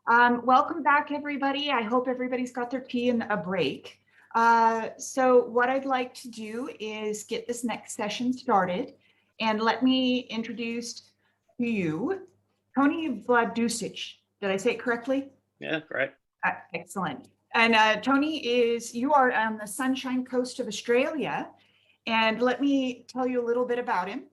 Welcome back, everybody. I hope everybody's got their tea and a break. So what I'd like to do is get this next session started, and let me introduce to you Tony Vladusich. Did I say it correctly? Yeah, great. Excellent. And Tony, you are on the Sunshine Coast of Australia, and let me tell you a little bit about him.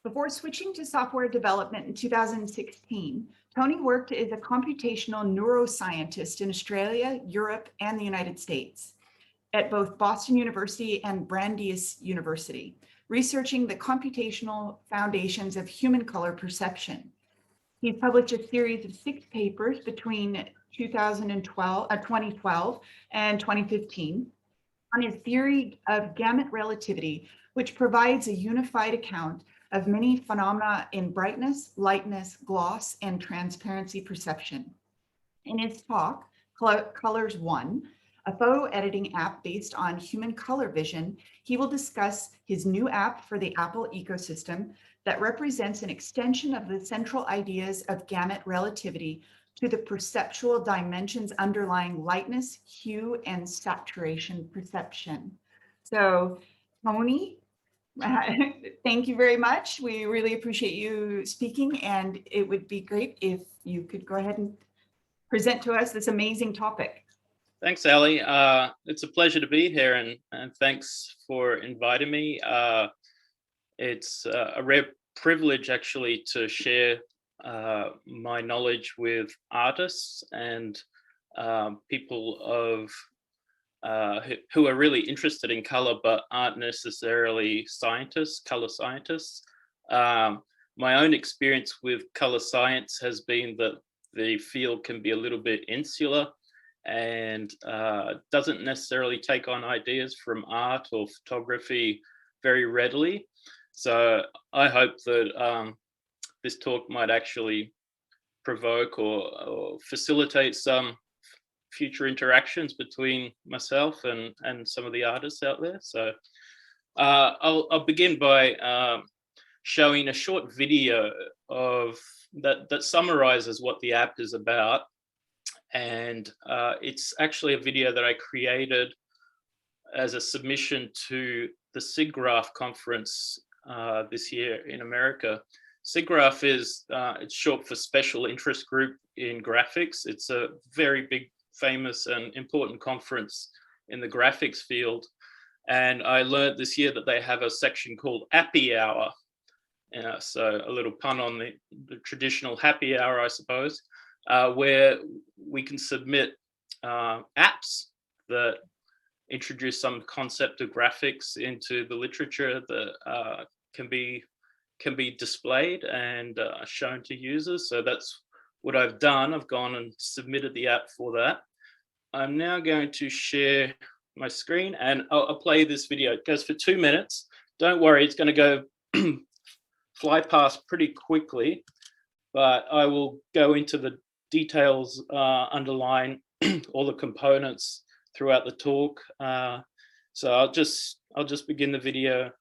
Before switching to software development in 2016, Tony worked as a computational neuroscientist in Australia, Europe, and the United States at both Boston University and Brandeis University, researching the computational foundations of human color perception. He published a series of 6 papers between 2012 and 2015 on his theory of gamut relativity, which provides a unified account of many phenomena in brightness, lightness, gloss, and transparency perception. In his talk, Colors 1, a photo editing app based on human color vision, he will discuss his new app for the Apple ecosystem that represents an extension of the central ideas of gamut relativity to the perceptual dimensions underlying lightness, hue, and saturation perception. So, Tony, thank you very much. We really appreciate you speaking, and it would be great if you could go ahead and present to us this amazing topic. Thanks, Ali. It's a pleasure to be here, and thanks for inviting me. It's a rare privilege, actually, to share my knowledge with artists and people of who are really interested in color but aren't necessarily scientists, color scientists. My own experience with color science has been that the field can be a little bit insular and doesn't necessarily take on ideas from art or photography very readily. So I hope that this talk might actually provoke or facilitate some future interactions between myself and some of the artists out there. So I'll begin by showing a short video of that summarizes what the app is about. And it's actually a video that I created as a submission to the SIGGRAPH conference this year in America. SIGGRAPH is it's short for Special Interest Group in Graphics. It's a very big, famous and important conference in the graphics field. And I learned this year that they have a section called Appy Hour. So a little pun on the traditional happy hour, I suppose, where we can submit apps that introduce some concept of graphics into the literature that can be displayed and shown to users. So that's what I've done. I've gone and submitted the app for that. I'm now going to share my screen and I'll play this video. It goes for 2 minutes. Don't worry, it's going to go fly past pretty quickly, but I will go into the details underlying all the components throughout the talk. So I'll just begin the video.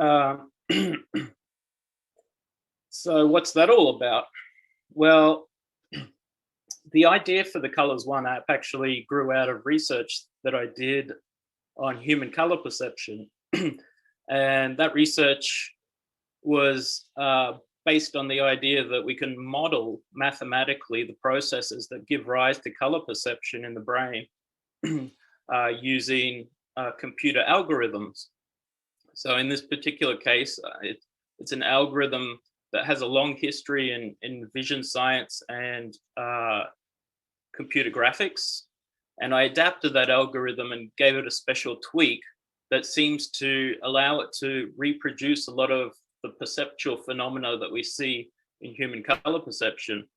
Uh, so what's that all about? Well, the idea for the Colors One app actually grew out of research that I did on human color perception. And that research was based on the idea that we can model mathematically the processes that give rise to color perception in the brain using computer algorithms. So in this particular case, it's an algorithm that has a long history in vision science and computer graphics. And I adapted that algorithm and gave it a special tweak that seems to allow it to reproduce a lot of the perceptual phenomena that we see in human color perception.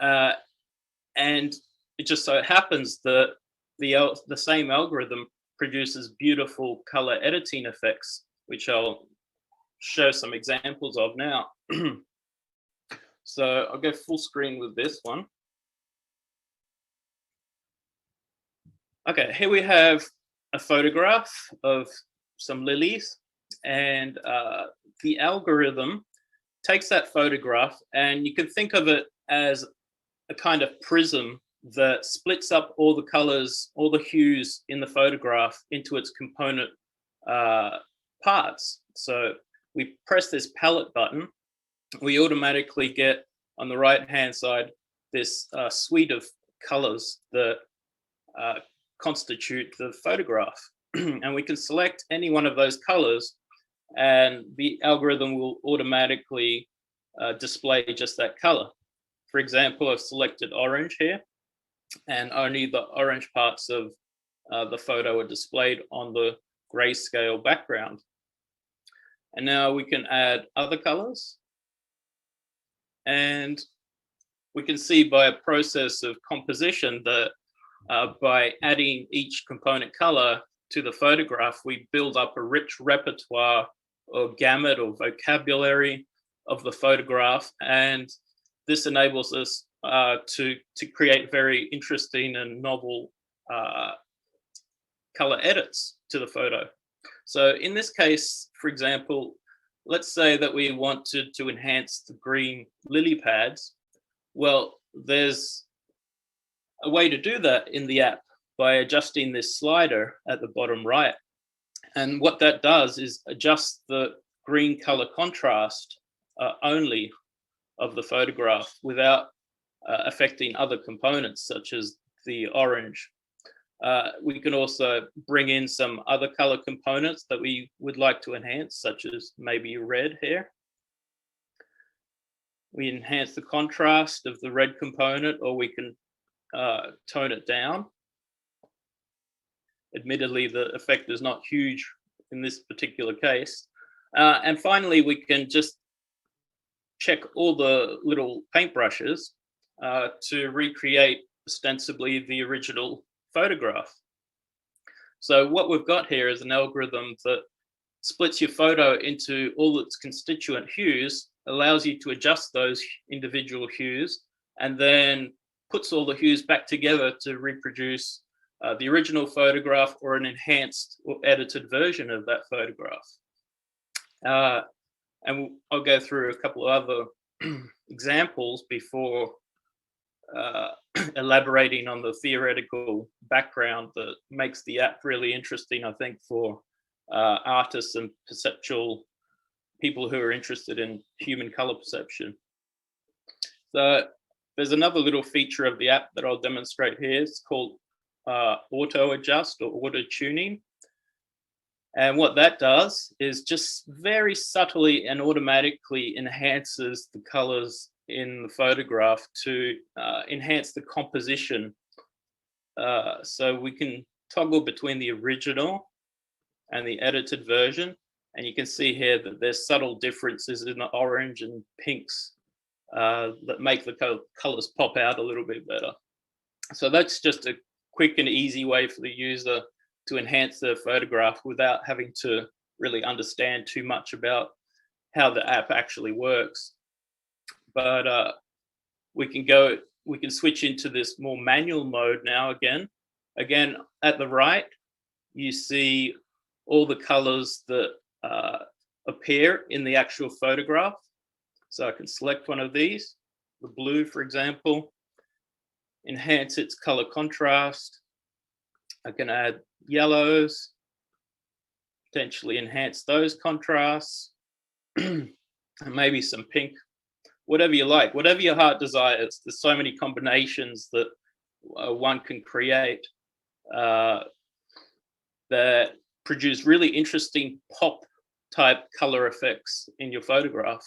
And it just so happens that the same algorithm produces beautiful color editing effects, which I'll show some examples of now. So I'll go full screen with this one. Okay, here we have a photograph of some lilies, and the algorithm takes that photograph, and you can think of it as a kind of prism that splits up all the colors, all the hues in the photograph into its component parts. So we press this palette button, we automatically get on the right hand side this suite of colors that constitute the photograph. And we can select any one of those colors and the algorithm will automatically display just that color. For example, I've selected orange here, and only the orange parts of the photo are displayed on the grayscale background. And now we can add other colors. And we can see by a process of composition that by adding each component color to the photograph, we build up a rich repertoire or gamut or vocabulary of the photograph. And this enables us to create very interesting and novel color edits to the photo. So in this case, for example, let's say that we wanted to enhance the green lily pads. Well, there's a way to do that in the app by adjusting this slider at the bottom right. And what that does is adjust the green color contrast only of the photograph without affecting other components such as the orange. We can also bring in some other color components that we would like to enhance, such as maybe red here. We enhance the contrast of the red component, or we can tone it down. Admittedly, the effect is not huge in this particular case. And finally, we can just check all the little paintbrushes to recreate ostensibly the original photograph. So what we've got here is an algorithm that splits your photo into all its constituent hues, allows you to adjust those individual hues, and then puts all the hues back together to reproduce the original photograph or an enhanced or edited version of that photograph. And I'll go through a couple of other examples before elaborating on the theoretical background that makes the app really interesting, I think, for artists and perceptual people who are interested in human color perception. So there's another little feature of the app that I'll demonstrate here. It's called auto adjust or auto tuning. And what that does is just very subtly and automatically enhances the colors in the photograph to enhance the composition. So we can toggle between the original and the edited version. And you can see here that there's subtle differences in the orange and pinks that make the colors pop out a little bit better. So that's just a quick and easy way for the user to enhance their photograph without having to really understand too much about how the app actually works. But we can switch into this more manual mode now again. Again, at the right, you see all the colors that are appear in the actual photograph. So I can select one of these, the blue, for example, enhance its color contrast. I can add yellows, potentially enhance those contrasts, and maybe some pink, whatever you like, whatever your heart desires. There's so many combinations that one can create that produce really interesting pop type color effects in your photograph.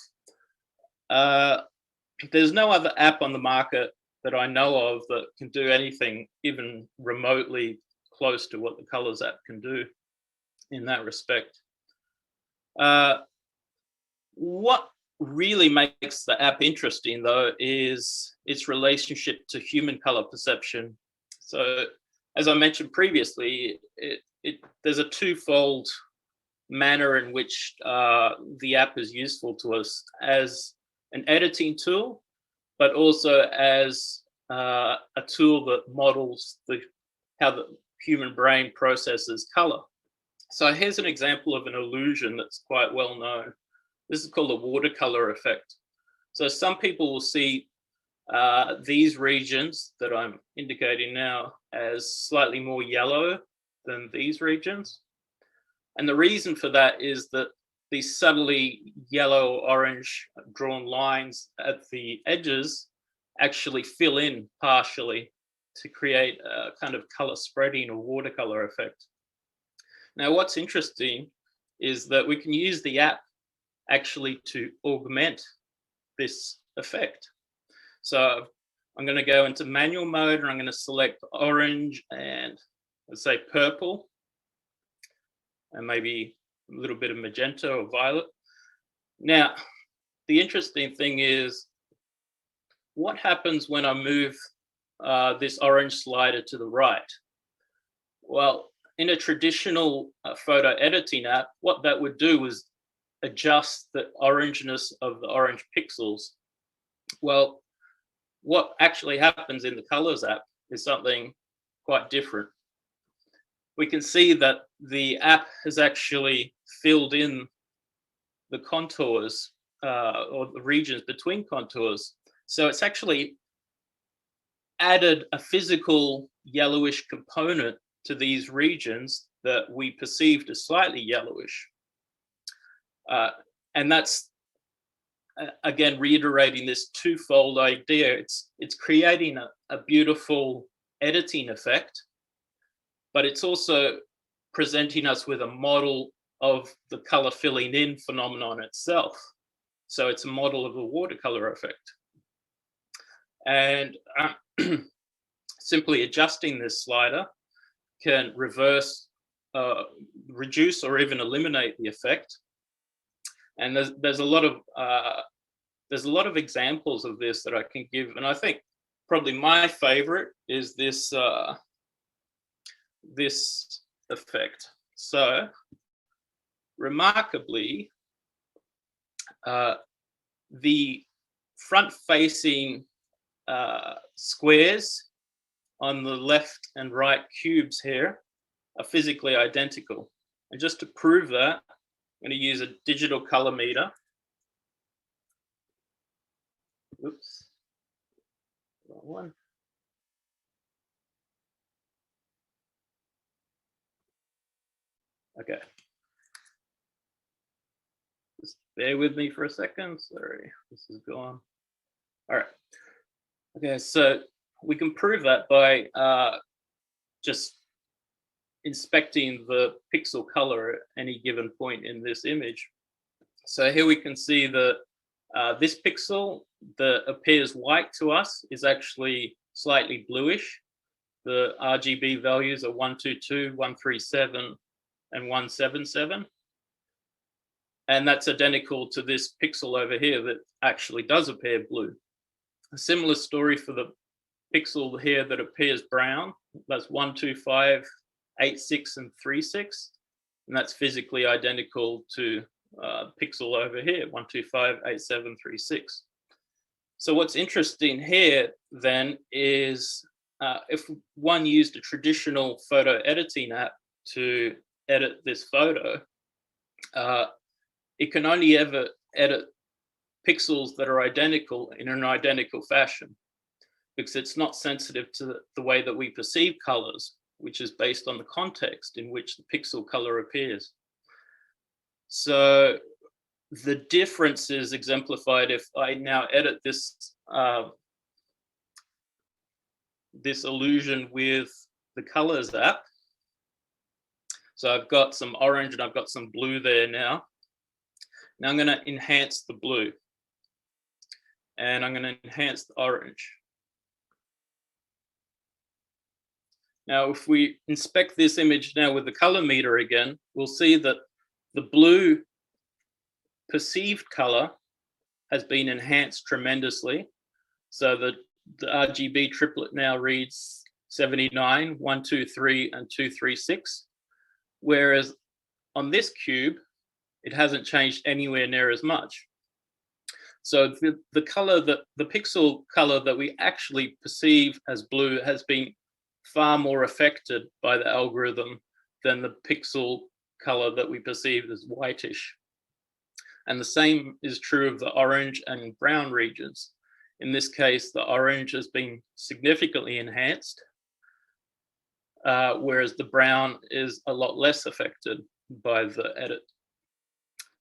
There's no other app on the market that I know of that can do anything even remotely close to what the Colors app can do in that respect. What really makes the app interesting, though, is its relationship to human color perception. So, as I mentioned previously, there's a twofold manner in which the app is useful to us as an editing tool, but also as a tool that models how the human brain processes color. So here's an example of an illusion that's quite well known. This is called a watercolor effect. So some people will see these regions that I'm indicating now as slightly more yellow than these regions. And the reason for that is that these subtly yellow orange drawn lines at the edges actually fill in partially to create a kind of color spreading or watercolor effect. Now, what's interesting is that we can use the app actually to augment this effect. So I'm going to go into manual mode and I'm going to select orange and let's say purple and maybe a little bit of magenta or violet. Now, the interesting thing is what happens when I move this orange slider to the right? Well, in a traditional photo editing app, what that would do is adjust the orangeness of the orange pixels. Well, what actually happens in the Colors app is something quite different. We can see that the app has actually filled in the contours or the regions between contours. So it's actually added a physical yellowish component to these regions that we perceived as slightly yellowish. And that's, again, reiterating this twofold idea. It's creating a beautiful editing effect, but it's also presenting us with a model of the color filling in phenomenon itself. So it's a model of a watercolor effect. And simply adjusting this slider can reverse, reduce, or even eliminate the effect. And there's a lot of examples of this that I can give, and I think probably my favorite is this this effect. So remarkably, the front-facing squares on the left and right cubes here are physically identical. And just to prove that, I'm going to use a digital color meter. Oops, wrong one. Okay. Just bear with me for a second. Sorry, this is gone. All right. Okay, so we can prove that by just inspecting the pixel color at any given point in this image. So here we can see that this pixel that appears white to us is actually slightly bluish. The RGB values are 122, 137, and 177. And that's identical to this pixel over here that actually does appear blue. A similar story for the pixel here that appears brown. That's 125, 86, and 36. And that's physically identical to pixel over here, 125, 87, 36. So what's interesting here then is if one used a traditional photo editing app to edit this photo, it can only ever edit pixels that are identical in an identical fashion, because it's not sensitive to the way that we perceive colors, which is based on the context in which the pixel color appears. So the difference is exemplified if I now edit this this illusion with the colors app. So I've got some orange and I've got some blue there now. Now I'm going to enhance the blue, and I'm going to enhance the orange. Now, if we inspect this image now with the color meter again, we'll see that the blue perceived color has been enhanced tremendously. So the RGB triplet now reads 79, 123, and 236. Whereas on this cube, it hasn't changed anywhere near as much. So the color that the pixel color that we actually perceive as blue has been far more affected by the algorithm than the pixel color that we perceive as whitish. And the same is true of the orange and brown regions. In this case, the orange has been significantly enhanced, whereas the brown is a lot less affected by the edit.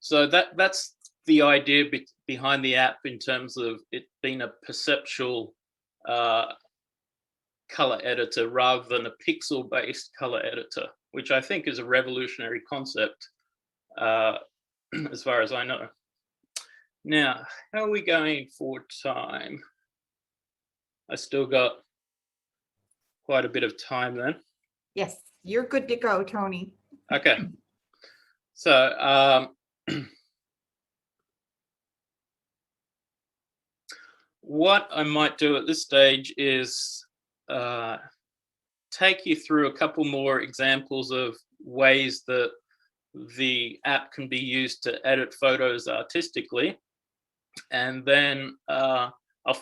So that's the idea behind the app in terms of it being a perceptual color editor rather than a pixel-based color editor, which I think is a revolutionary concept as far as I know. Now, how are we going for time? I still got quite a bit of time then. Yes, you're good to go, Tony. Okay. So what I might do at this stage is take you through a couple more examples of ways that the app can be used to edit photos artistically. And then I'll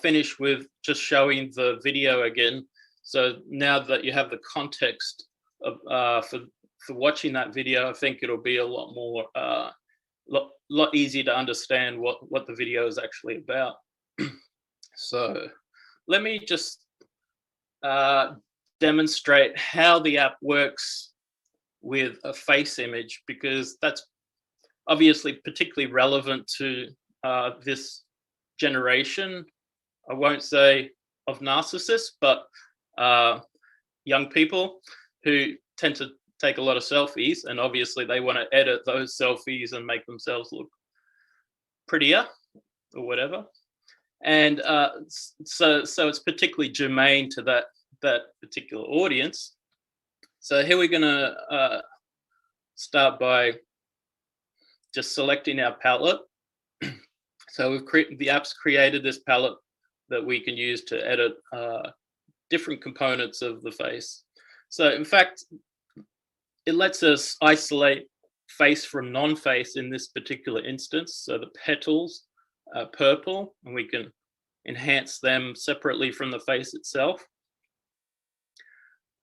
finish with just showing the video again. So now that you have the context of, for watching that video, I think it'll be a lot more, lot easier to understand what the video is actually about. So let me just demonstrate how the app works with a face image, because that's obviously particularly relevant to this generation. I won't say of narcissists, but young people who tend to take a lot of selfies, and obviously they want to edit those selfies and make themselves look prettier or whatever. And so it's particularly germane to that particular audience. So here we're going to start by just selecting our palette. So the app's created this palette that we can use to edit different components of the face. So in fact, it lets us isolate face from non-face in this particular instance. So the petals are purple, and we can enhance them separately from the face itself.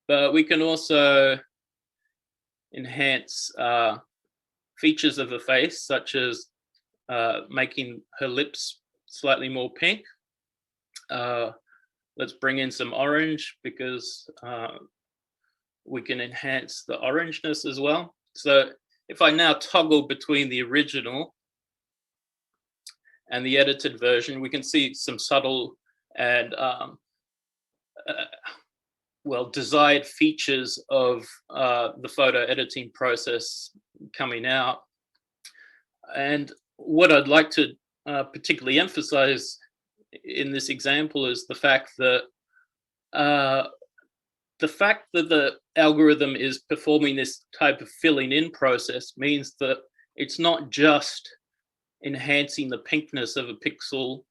But we can also enhance features of the face, such as making her lips slightly more pink. Let's bring in some orange, because we can enhance the orangeness as well. So if I now toggle between the original and the edited version, we can see some subtle and well, desired features of the photo editing process coming out. And what I'd like to particularly emphasize in this example is the fact that the algorithm is performing this type of filling in process means that it's not just enhancing the pinkness of a pixel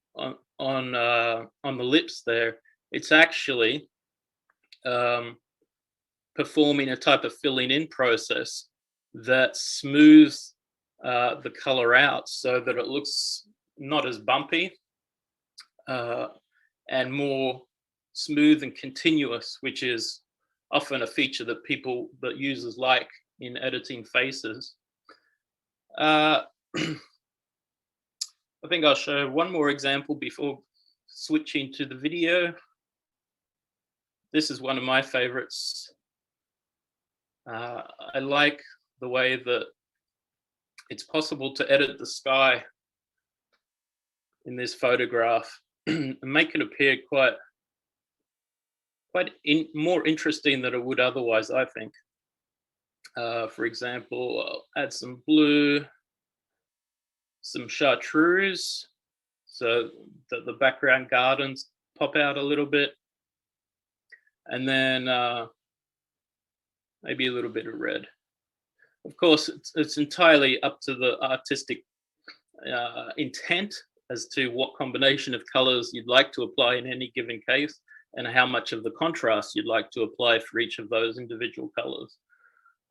on the lips there. It's actually performing a type of filling in process that smooths the color out so that it looks not as bumpy and more smooth and continuous, which is often a feature that users like in editing faces. I think I'll show one more example before switching to the video. This is one of my favorites. I like the way that it's possible to edit the sky in this photograph and make it appear quite more interesting than it would otherwise, I think. For example, I'll add some blue, some chartreuse, so that the background gardens pop out a little bit. And then maybe a little bit of red. Of course, it's entirely up to the artistic intent as to what combination of colors you'd like to apply in any given case, and how much of the contrast you'd like to apply for each of those individual colors.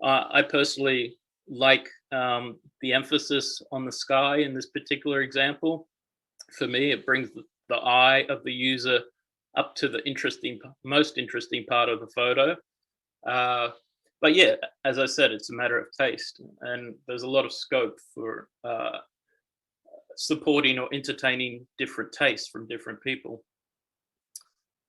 I personally like the emphasis on the sky in this particular example. For me, it brings the eye of the user up to the most interesting part of the photo. But yeah, as I said, it's a matter of taste, and there's a lot of scope for supporting or entertaining different tastes from different people.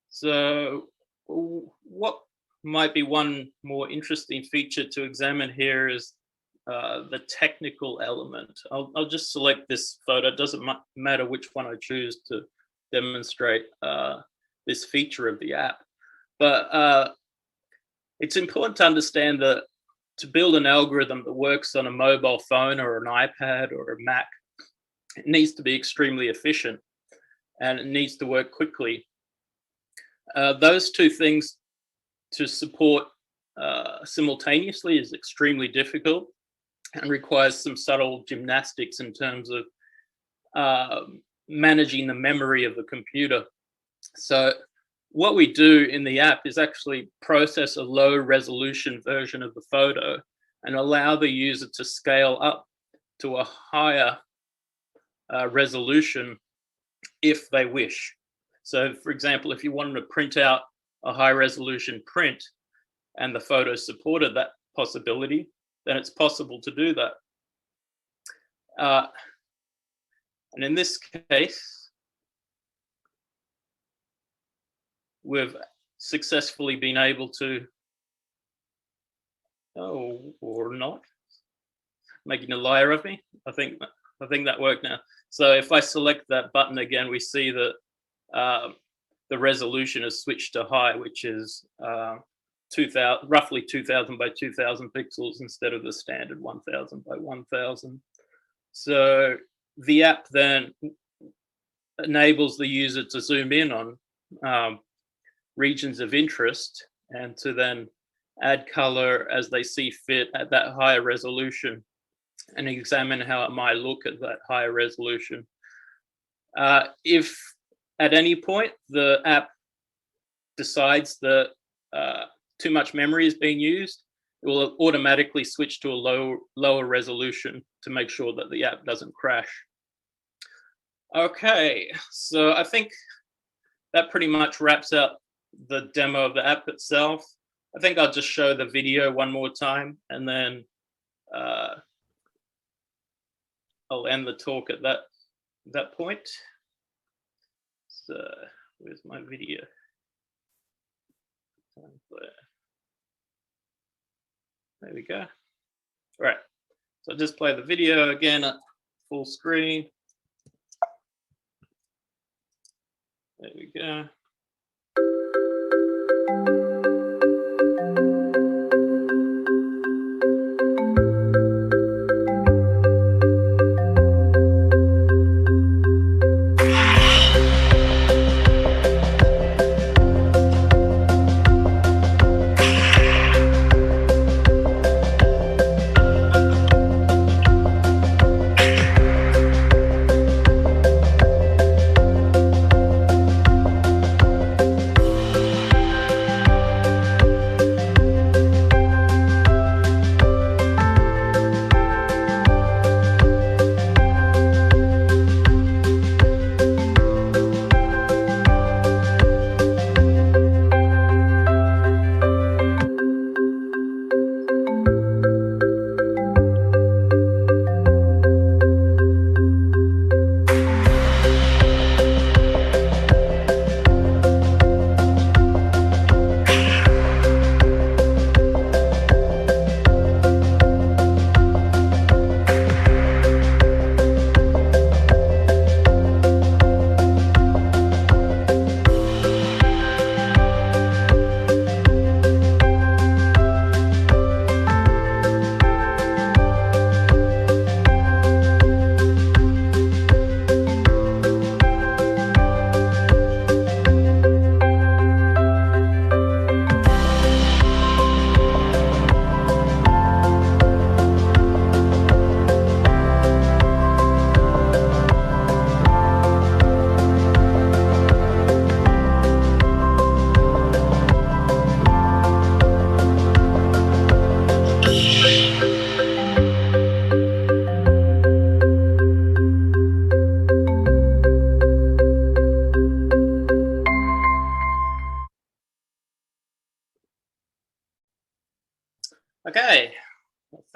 So what might be one more interesting feature to examine here is the technical element. I'll just select this photo. It doesn't matter which one I choose to demonstrate this feature of the app. But it's important to understand that to build an algorithm that works on a mobile phone or an iPad or a Mac, it needs to be extremely efficient, and it needs to work quickly. Those two things to support simultaneously is extremely difficult and requires some subtle gymnastics in terms of managing the memory of the computer. So what we do in the app is actually process a low resolution version of the photo and allow the user to scale up to a higher resolution if they wish. So for example, if you wanted to print out a high resolution print and the photo supported that possibility, then it's possible to do that. And in this case, we've successfully been able to, or not, making a liar of me. I think that worked now. So if I select that button again, we see that the resolution is switched to high, which is roughly 2000 by 2000 pixels instead of the standard 1000 by 1000. So the app then enables the user to zoom in on regions of interest and to then add color as they see fit at that higher resolution and examine how it might look at that higher resolution. If at any point the app decides that too much memory is being used, it will automatically switch to a lower resolution to make sure that the app doesn't crash. Okay, so I think that pretty much wraps up the demo of the app itself. I think I'll just show the video one more time, and then I'll end the talk at that point. So where's my video? There we go. All right, so I'll just play the video again at full screen. There we go.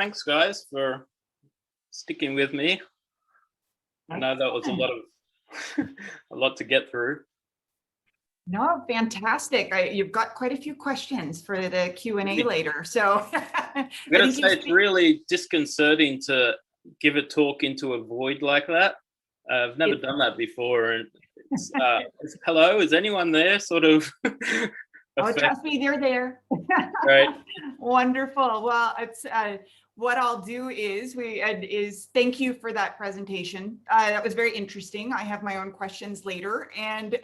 thanks guys for sticking with me. I know that was a lot to get through. No, fantastic. You've got quite a few questions for the Q&A later. So I gotta say, it's really disconcerting to give a talk into a void like that. I've never done that before. And it's, hello, is anyone there? Sort of. Oh, trust me, they're there. Right. Wonderful. Well, it's what I'll do is thank you for that presentation. That was very interesting. I have my own questions later, and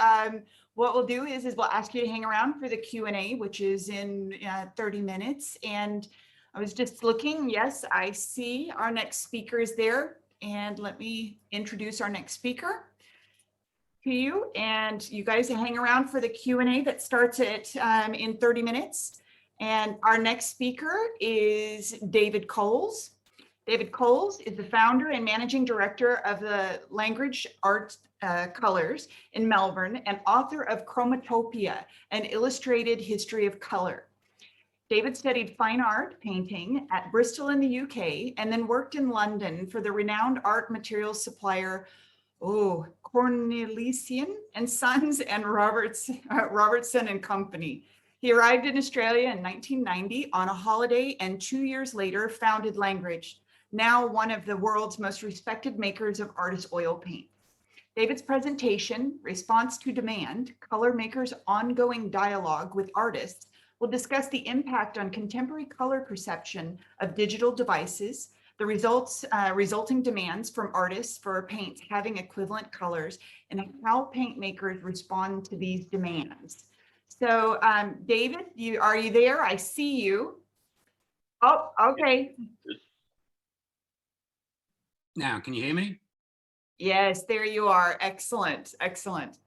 what we'll do is we'll ask you to hang around for the Q&A, which is in 30 minutes. And I was just looking. Yes, I see our next speaker is there, and let me introduce our next speaker to you, and you guys hang around for the Q&A that starts at in 30 minutes. And our next speaker is David Coles. David Coles is the founder and managing director of the Langridge Art Colors in Melbourne and author of Chromatopia, an illustrated history of color. David studied fine art painting at Bristol in the UK and then worked in London for the renowned art materials supplier Cornelissen and Sons and Roberson and Company. He arrived in Australia in 1990 on a holiday and 2 years later founded Langridge, now one of the world's most respected makers of artist oil paint. David's presentation, Response to Demand, Color Makers' Ongoing Dialogue with Artists, will discuss the impact on contemporary color perception of digital devices, the resulting demands from artists for paints having equivalent colors, and how paint makers respond to these demands. So David, are you there? I see you. Oh, okay. Now, can you hear me? Yes, there you are. Excellent, excellent.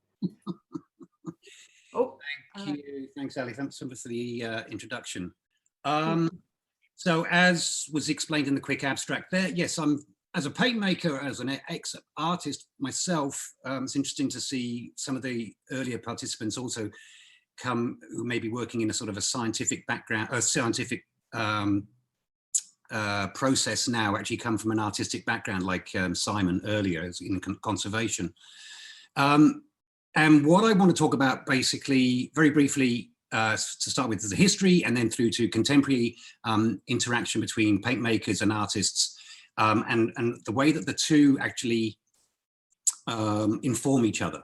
Thank you. Thanks, Ali. Thanks so much for the introduction. So as was explained in the quick abstract there, yes, I'm as a paint maker, as an ex-artist myself, it's interesting to see some of the earlier participants also come who may be working in a sort of a scientific background, a scientific process now actually come from an artistic background like Simon earlier in conservation. And what I want to talk about basically very briefly to start with is the history and then through to contemporary interaction between paint makers and artists and the way that the two actually inform each other.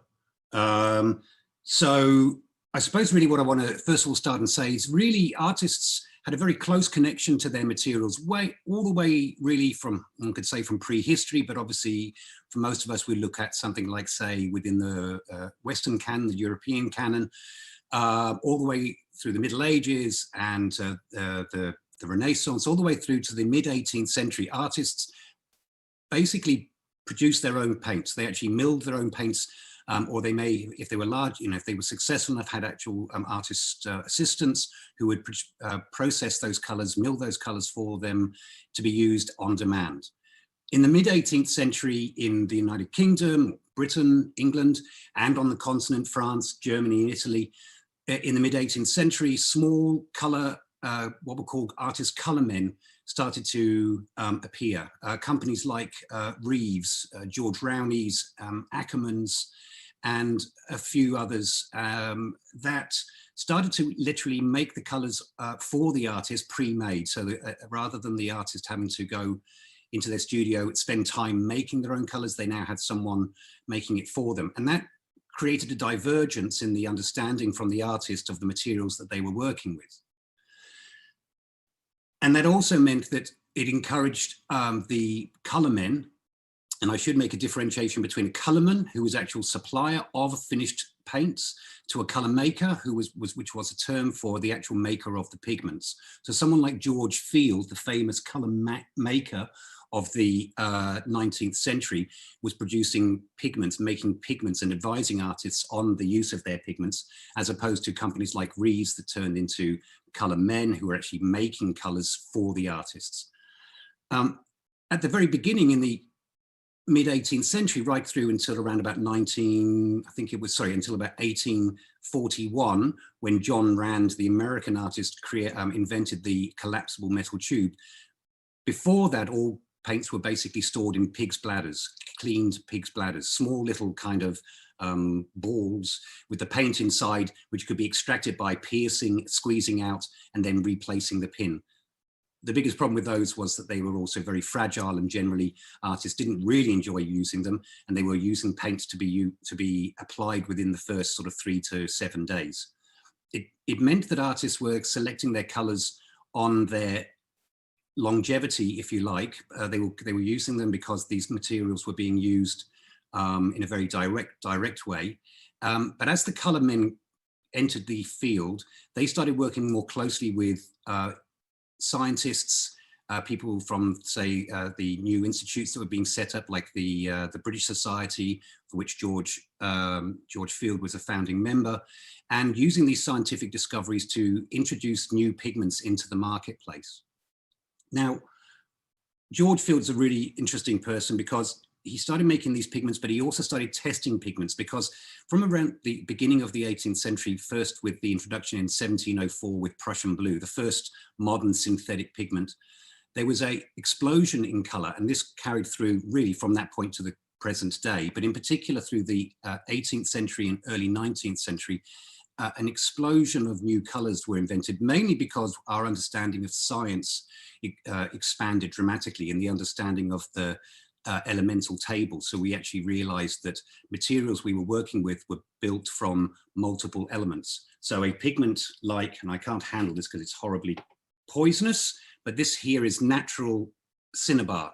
So I suppose really what I want to first of all start and say is really artists had a very close connection to their materials all the way really from, one could say from prehistory, but obviously for most of us we look at something like say within the Western canon, the European canon, all the way through the Middle Ages and the Renaissance, all the way through to the mid-18th century. Artists basically produced their own paints. They actually milled their own paints, or they may, if they were large, if they were successful enough, had actual artist assistants who would process those colors, mill those colors for them to be used on demand. In the mid-18th century in the United Kingdom, Britain, England, and on the continent, France, Germany, and Italy, in the mid-18th century, small color, what were called artist color men, started to appear. Companies like Reeves, George Rowney's, Ackerman's, and a few others that started to literally make the colors for the artist pre-made. So that, rather than the artist having to go into their studio, spend time making their own colors, they now had someone making it for them. And that created a divergence in the understanding from the artist of the materials that they were working with. And that also meant that it encouraged the color men, and I should make a differentiation between a colorman, who was actual supplier of finished paints, to a color maker, which was a term for the actual maker of the pigments. So someone like George Field, the famous color maker of the 19th century, was producing pigments, making pigments and advising artists on the use of their pigments, as opposed to companies like Reeves that turned into color men who were actually making colors for the artists. At the very beginning in the mid-18th century, right through until around about until about 1841, when John Rand, the American artist, invented the collapsible metal tube. Before that, all paints were basically stored in pig's bladders, cleaned pig's bladders, small little kind of balls with the paint inside, which could be extracted by piercing, squeezing out, and then replacing the pin. The biggest problem with those was that they were also very fragile, and generally artists didn't really enjoy using them, and they were using paints to be applied within the first sort of 3 to 7 days. It meant that artists were selecting their colors on their longevity, if you like. They were using them because these materials were being used in a very direct way. But as the color men entered the field, they started working more closely with scientists, people from, say, the new institutes that were being set up, like the British Society, for which George Field was a founding member, and using these scientific discoveries to introduce new pigments into the marketplace. Now, George Field's a really interesting person because he started making these pigments, but he also started testing pigments, because from around the beginning of the 18th century, first with the introduction in 1704 with Prussian blue, the first modern synthetic pigment, there was an explosion in color, and this carried through really from that point to the present day, but in particular through the 18th century and early 19th century, an explosion of new colors were invented, mainly because our understanding of science expanded dramatically in the understanding of the elemental table. So we actually realized that materials we were working with were built from multiple elements. So a pigment like, and I can't handle this because it's horribly poisonous, but this here is natural cinnabar,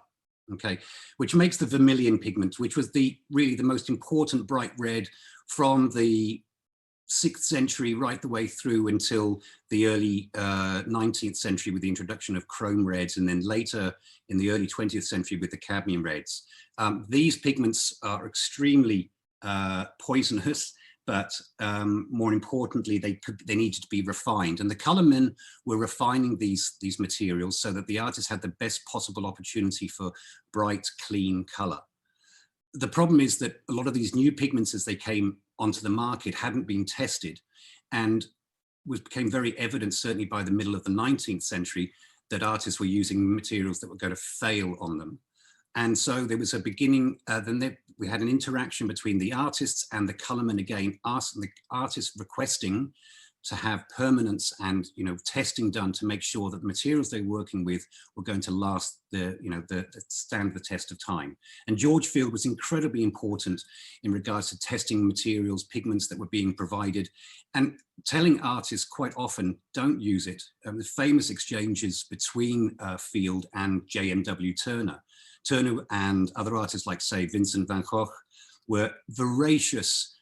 okay, which makes the vermilion pigment, which was really the most important bright red from the 6th century right the way through until the early 19th century with the introduction of chrome reds, and then later in the early 20th century with the cadmium reds. These pigments are extremely poisonous, but more importantly, they needed to be refined. And the color men were refining these materials so that the artists had the best possible opportunity for bright, clean color. The problem is that a lot of these new pigments, as they came onto the market, hadn't been tested, and became very evident, certainly by the middle of the 19th century, that artists were using materials that were going to fail on them. And so there was a beginning, we had an interaction between the artists and the colormen, again, asking the artists requesting to have permanence and testing done to make sure that the materials they were working with were going to last stand the test of time. And George Field was incredibly important in regards to testing materials, pigments that were being provided, and telling artists quite often, don't use it. The famous exchanges between Field and J.M.W. Turner. Turner and other artists like, say, Vincent van Gogh were voracious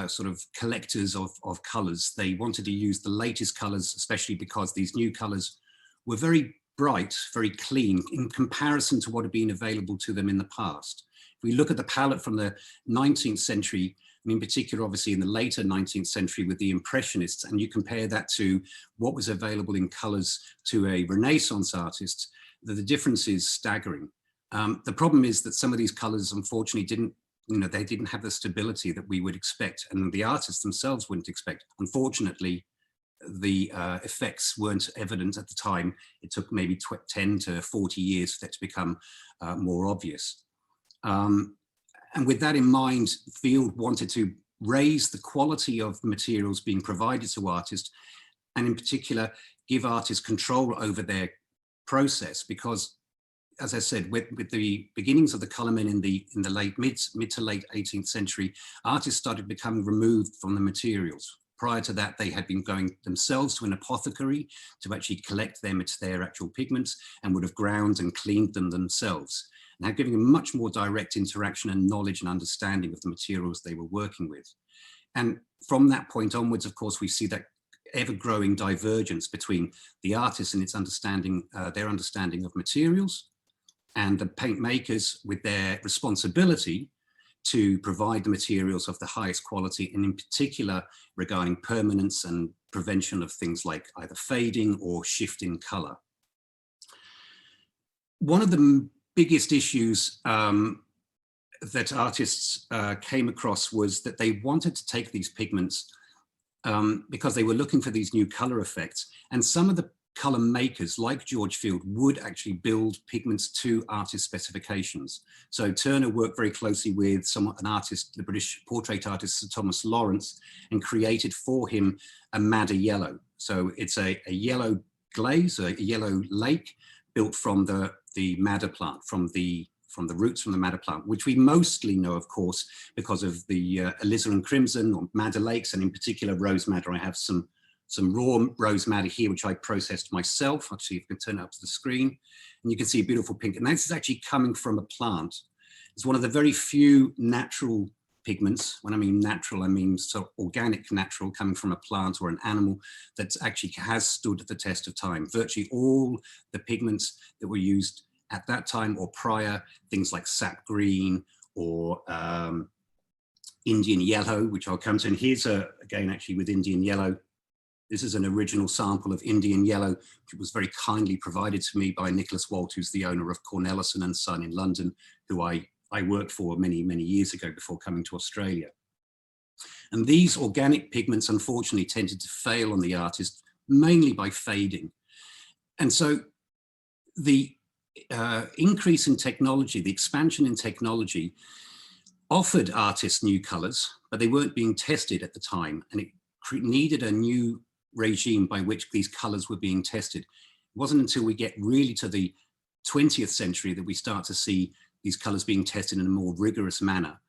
sort of collectors of colors. They wanted to use the latest colors, especially because these new colors were very bright, very clean in comparison to what had been available to them in the past. If we look at the palette from the 19th century, and in particular, obviously in the later 19th century with the Impressionists, and you compare that to what was available in colors to a Renaissance artist, the difference is staggering. The problem is that some of these colors, unfortunately, they didn't have the stability that we would expect, and the artists themselves wouldn't expect. Unfortunately, the effects weren't evident at the time. It took maybe 10 to 40 years for that to become more obvious. And with that in mind, Field wanted to raise the quality of materials being provided to artists, and in particular, give artists control over their process, because, as I said, with the beginnings of the color men in the mid to late 18th century, artists started becoming removed from the materials. Prior to that, they had been going themselves to an apothecary to actually collect their actual pigments, and would have ground and cleaned them themselves, now giving a much more direct interaction and knowledge and understanding of the materials they were working with. And from that point onwards, of course, we see that ever-growing divergence between the artists and its understanding, their understanding of materials, and the paint makers with their responsibility to provide the materials of the highest quality, and in particular regarding permanence and prevention of things like either fading or shift in color. One of the biggest issues that artists came across was that they wanted to take these pigments because they were looking for these new color effects, and some of the color makers like George Field would actually build pigments to artist specifications. So Turner worked very closely with an artist, the British portrait artist Sir Thomas Lawrence, and created for him a madder yellow. So it's a yellow glaze, a yellow lake built from the madder plant, from the roots from the madder plant, which we mostly know, of course, because of the alizarin crimson or madder lakes, and in particular rose madder. I have some raw rose madder here, which I processed myself. Actually, if you can turn it up to the screen, and you can see a beautiful pink. And this is actually coming from a plant. It's one of the very few natural pigments. When I mean natural, I mean sort of organic natural, coming from a plant or an animal that actually has stood the test of time. Virtually all the pigments that were used at that time or prior, things like sap green or Indian yellow, which I'll come to. And here's again, actually with Indian yellow. This is an original sample of Indian yellow, which was very kindly provided to me by Nicholas Walt, who's the owner of Cornelissen and Son in London, who I worked for many, many years ago before coming to Australia. And these organic pigments, unfortunately, tended to fail on the artist, mainly by fading. And so the increase in technology, the expansion in technology, offered artists new colors, but they weren't being tested at the time. And it needed a new regime by which these colors were being tested. It wasn't until we get really to the 20th century that we start to see these colors being tested in a more rigorous manner.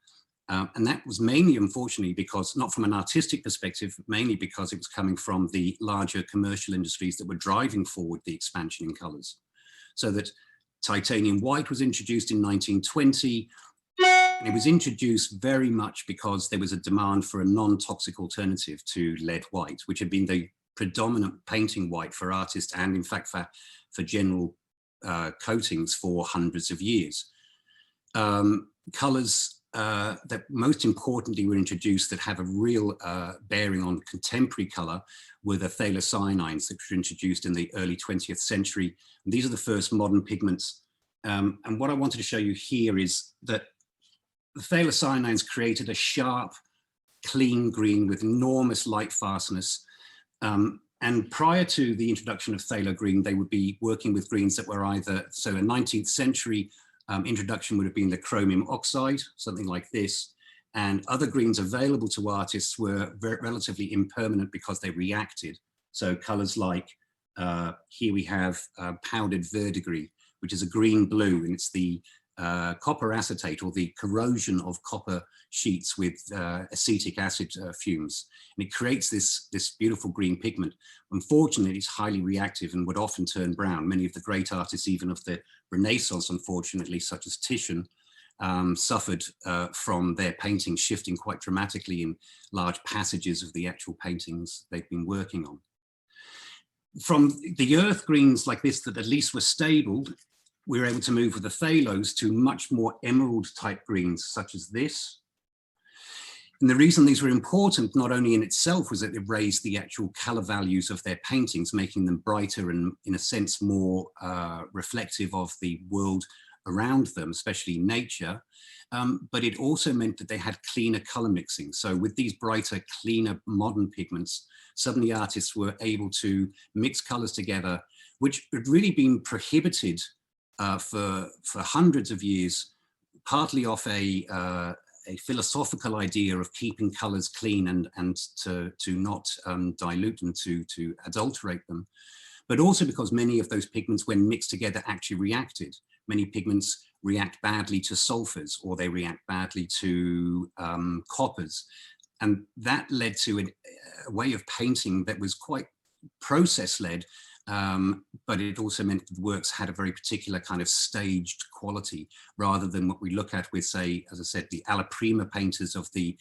And that was mainly, unfortunately, because, not from an artistic perspective, mainly because it was coming from the larger commercial industries that were driving forward the expansion in colors. So that titanium white was introduced in 1920, and it was introduced very much because there was a demand for a non-toxic alternative to lead white, which had been the predominant painting white for artists and in fact for general coatings for hundreds of years. Colors that most importantly were introduced that have a real bearing on contemporary color were the phthalocyanines that were introduced in the early 20th century. And these are the first modern pigments. And what I wanted to show you here is that the phthalocyanines created a sharp, clean green with enormous light fastness. And prior to the introduction of phthalo green, they would be working with greens that were either, so a 19th century introduction would have been the chromium oxide, something like this. And other greens available to artists were relatively impermanent because they reacted. So colors like, here we have powdered verdigris, which is a green blue, and it's the copper acetate, or the corrosion of copper sheets with acetic acid fumes. And it creates this beautiful green pigment. Unfortunately, it's highly reactive and would often turn brown. Many of the great artists, even of the Renaissance, unfortunately, such as Titian, suffered from their paintings shifting quite dramatically in large passages of the actual paintings they've been working on. From the earth greens like this that at least were stable, we were able to move with the phthalos to much more emerald type greens such as this. And the reason these were important, not only in itself, was that it raised the actual color values of their paintings, making them brighter and in a sense more reflective of the world around them, especially nature. But it also meant that they had cleaner color mixing. So with these brighter, cleaner modern pigments, suddenly artists were able to mix colors together, which had really been prohibited for hundreds of years, partly off a philosophical idea of keeping colors clean and to not dilute them, to adulterate them, but also because many of those pigments, when mixed together, actually reacted. Many pigments react badly to sulfurs, or they react badly to coppers. And that led to a way of painting that was quite process-led, but it also meant that the works had a very particular kind of staged quality, rather than what we look at with, say, as I said, the alla prima painters of the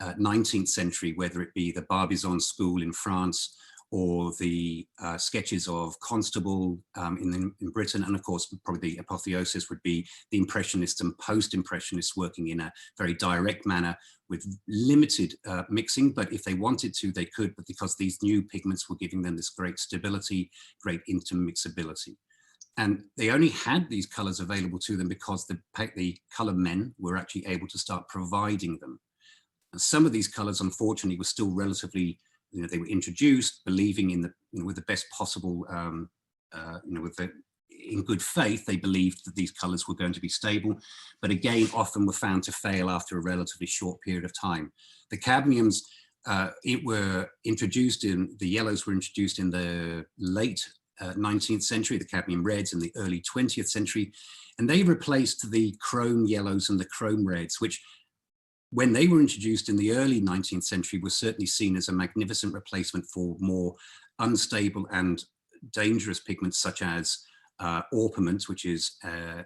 19th century, whether it be the Barbizon school in France or the sketches of Constable in Britain. And of course, probably the apotheosis would be the Impressionists and Post-Impressionists working in a very direct manner with limited mixing, but if they wanted to, they could, but because these new pigments were giving them this great stability, great intermixability. And they only had these colors available to them because the color men were actually able to start providing them. And some of these colors, unfortunately, were still relatively they were introduced believing in the, with the best possible, in good faith, they believed that these colors were going to be stable, but again, often were found to fail after a relatively short period of time. The cadmiums, the yellows were introduced in the late 19th century, the cadmium reds in the early 20th century, and they replaced the chrome yellows and the chrome reds, which when they were introduced in the early 19th century was certainly seen as a magnificent replacement for more unstable and dangerous pigments such as orpiment, which is an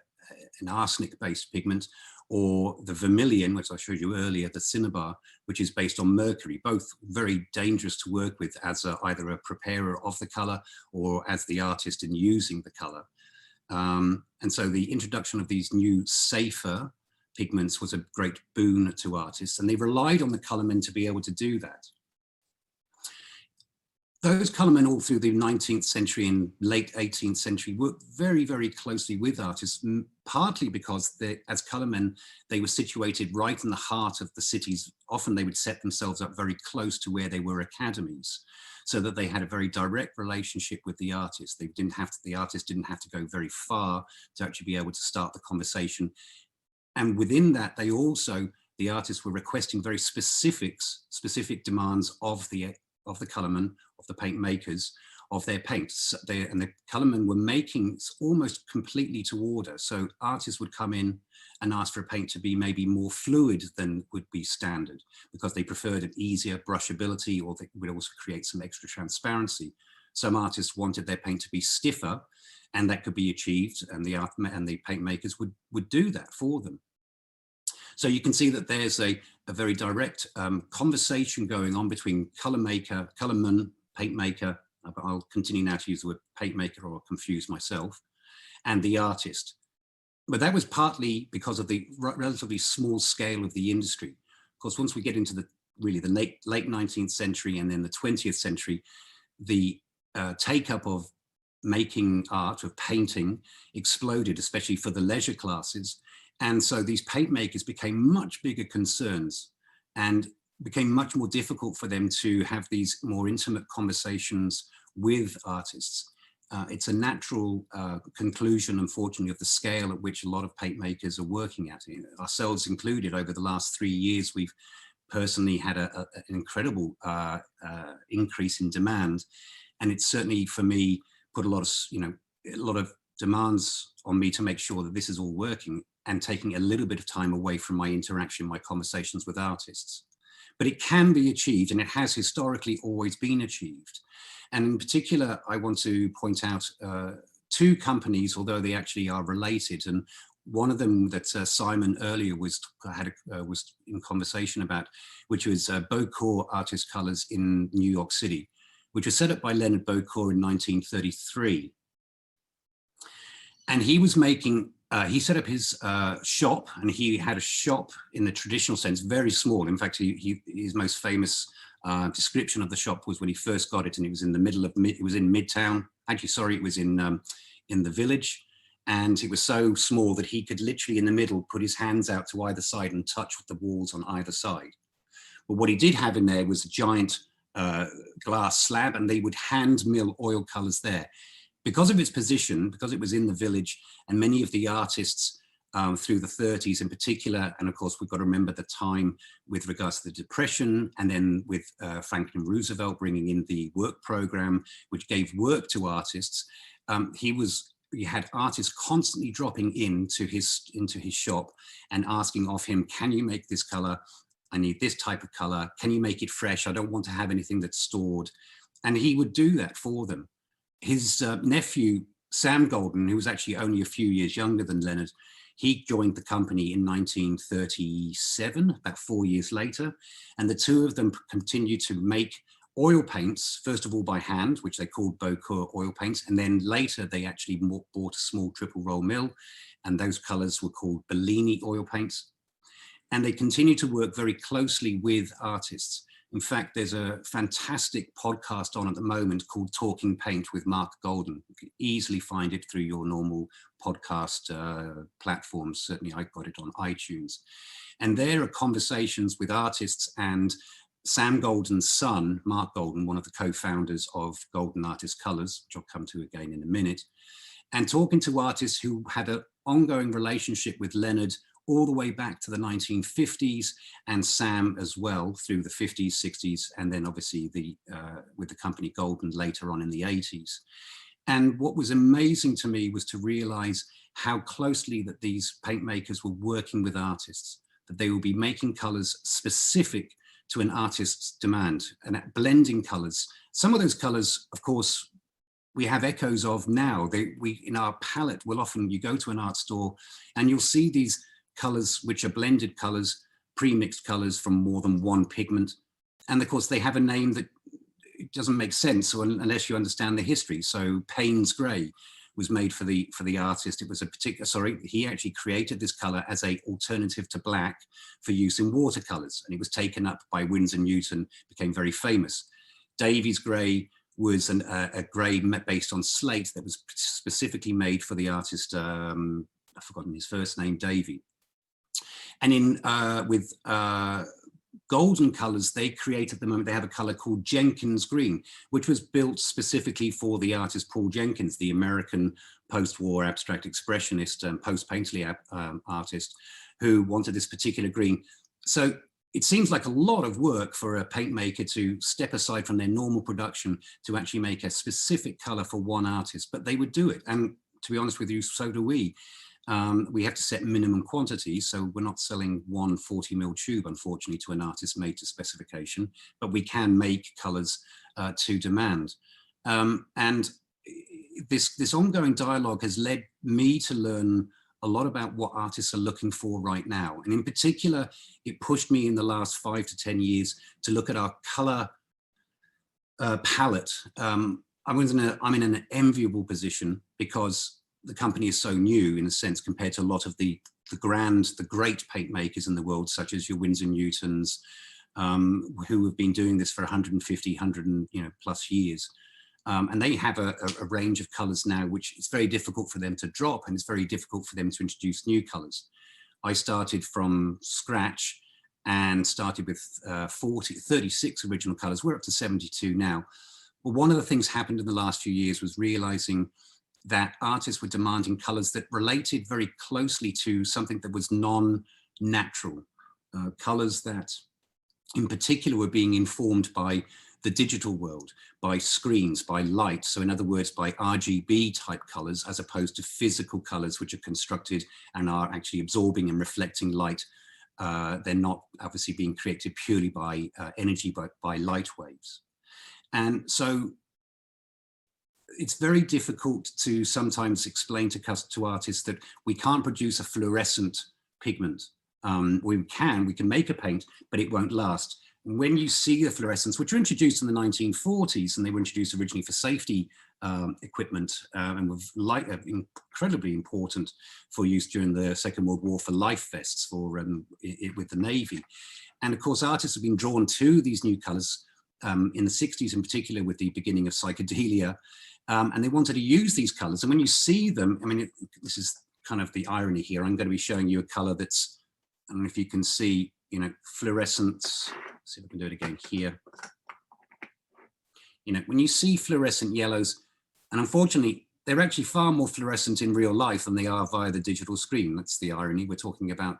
arsenic-based pigment, or the vermilion, which I showed you earlier, the cinnabar, which is based on mercury, both very dangerous to work with as either a preparer of the color or as the artist in using the color. And so the introduction of these new, safer pigments was a great boon to artists, and they relied on the colormen to be able to do that. Those colormen all through the 19th century and late 18th century worked very, very closely with artists, partly because as colormen, they were situated right in the heart of the cities. Often they would set themselves up very close to where they were academies, so that they had a very direct relationship with the artist. The artist didn't have to go very far to actually be able to start the conversation. And within that, the artists were requesting very specific demands of the colormen, of the paint makers, of their paints. And the colormen were making almost completely to order. So artists would come in and ask for a paint to be maybe more fluid than would be standard, because they preferred an easier brushability, or they would also create some extra transparency. Some artists wanted their paint to be stiffer, and that could be achieved, and the paint makers would do that for them. So you can see that there's a very direct conversation going on between colorman, paint maker, I'll continue now to use the word paint maker or I'll confuse myself, and the artist. But that was partly because of the relatively small scale of the industry. Of course, once we get into the late 19th century and then the 20th century, the take-up of making art, of painting, exploded, especially for the leisure classes. And so these paint makers became much bigger concerns and became much more difficult for them to have these more intimate conversations with artists. It's a natural conclusion, unfortunately, of the scale at which a lot of paint makers are working at. Ourselves included, over the last 3 years, we've personally had an incredible increase in demand. And it's certainly, for me, put a lot of demands on me to make sure that this is all working, and taking a little bit of time away from my interaction, my conversations with artists. But it can be achieved, and it has historically always been achieved. And in particular, I want to point out two companies, although they actually are related. And one of them that Simon earlier was in conversation about, which was Beaucourt Artist Colors in New York City, which was set up by Leonard Beaucourt in 1933. And he was making, he set up his shop, and he had a shop in the traditional sense, very small. In fact, his most famous description of the shop was when he first got it, and it was in the middle of, it was in Midtown. Actually, sorry, it was in the Village. And it was so small that he could literally in the middle put his hands out to either side and touch the walls on either side. But what he did have in there was a giant glass slab, and they would hand mill oil colors there. Because of its position, because it was in the Village, and many of the artists through the 30s in particular, and of course we've got to remember the time with regards to the Depression, and then with Franklin Roosevelt bringing in the work program, which gave work to artists. He had artists constantly dropping into his shop and asking of him, can you make this color? I need this type of color. Can you make it fresh? I don't want to have anything that's stored. And he would do that for them. His nephew, Sam Golden, who was actually only a few years younger than Leonard, he joined the company in 1937, about 4 years later. And the two of them continued to make oil paints, first of all by hand, which they called Beaucourt oil paints. And then later they actually bought a small triple roll mill, and those colors were called Bellini oil paints. And they continued to work very closely with artists. In fact, there's a fantastic podcast on at the moment called Talking Paint with Mark Golden. You can easily find it through your normal podcast platforms. Certainly I got it on iTunes. And there are conversations with artists and Sam Golden's son, Mark Golden, one of the co-founders of Golden Artist Colors, which I'll come to again in a minute, and talking to artists who had an ongoing relationship with Leonard all the way back to the 1950s, and Sam as well through the 50s, 60s, and then obviously with the company Golden later on in the 80s. And what was amazing to me was to realize how closely that these paint makers were working with artists, that they would be making colors specific to an artist's demand and at blending colors. Some of those colors, of course, we have echoes of now. In our palette, will often, you go to an art store and you'll see these colors, which are blended colors, pre-mixed colors from more than one pigment. And of course, they have a name that it doesn't make sense unless you understand the history. So Payne's Gray was made for the artist. It was a particular, he actually created this color as an alternative to black for use in watercolors. And it was taken up by Winsor Newton, became very famous. Davy's Gray was a gray based on slate that was specifically made for the artist, I've forgotten his first name, Davy. And with Golden colors, they created the moment, they have a color called Jenkins Green, which was built specifically for the artist Paul Jenkins, the American post-war abstract expressionist and post-painterly artist who wanted this particular green. So it seems like a lot of work for a paint maker to step aside from their normal production to actually make a specific color for one artist, but they would do it. And to be honest with you, so do we. We have to set minimum quantities, so we're not selling one 40mm tube, unfortunately, to an artist made to specification, but we can make colors to demand. And this ongoing dialogue has led me to learn a lot about what artists are looking for right now. And in particular, it pushed me in the last 5 to 10 years to look at our color palette. I'm in an enviable position because the company is so new in a sense compared to a lot of the great paint makers in the world, such as your Winsor Newtons, who have been doing this for 150, 100 plus years. And they have a range of colors now, which is very difficult for them to drop, and it's very difficult for them to introduce new colors. I started from scratch and started with 36 original colors. We're up to 72 now. But one of the things happened in the last few years was realizing that artists were demanding colors that related very closely to something that was non-natural, colors that in particular were being informed by the digital world, by screens, by light. So in other words, by RGB type colors, as opposed to physical colors, which are constructed and are actually absorbing and reflecting light. They're not obviously being created purely by energy, but by light waves. And so it's very difficult to sometimes explain to artists that we can't produce a fluorescent pigment. We can make a paint, but it won't last. And when you see the fluorescents, which were introduced in the 1940s, and they were introduced originally for safety equipment, and were incredibly important for use during the Second World War for life vests with the Navy. And of course, artists have been drawn to these new colors in the 60s, in particular with the beginning of psychedelia. And they wanted to use these colors. And when you see them, I mean, this is kind of the irony here. I'm going to be showing you a color that's, I don't know if you can see, fluorescence. Let's see if I can do it again here. When you see fluorescent yellows, and unfortunately, they're actually far more fluorescent in real life than they are via the digital screen. That's the irony. We're talking about,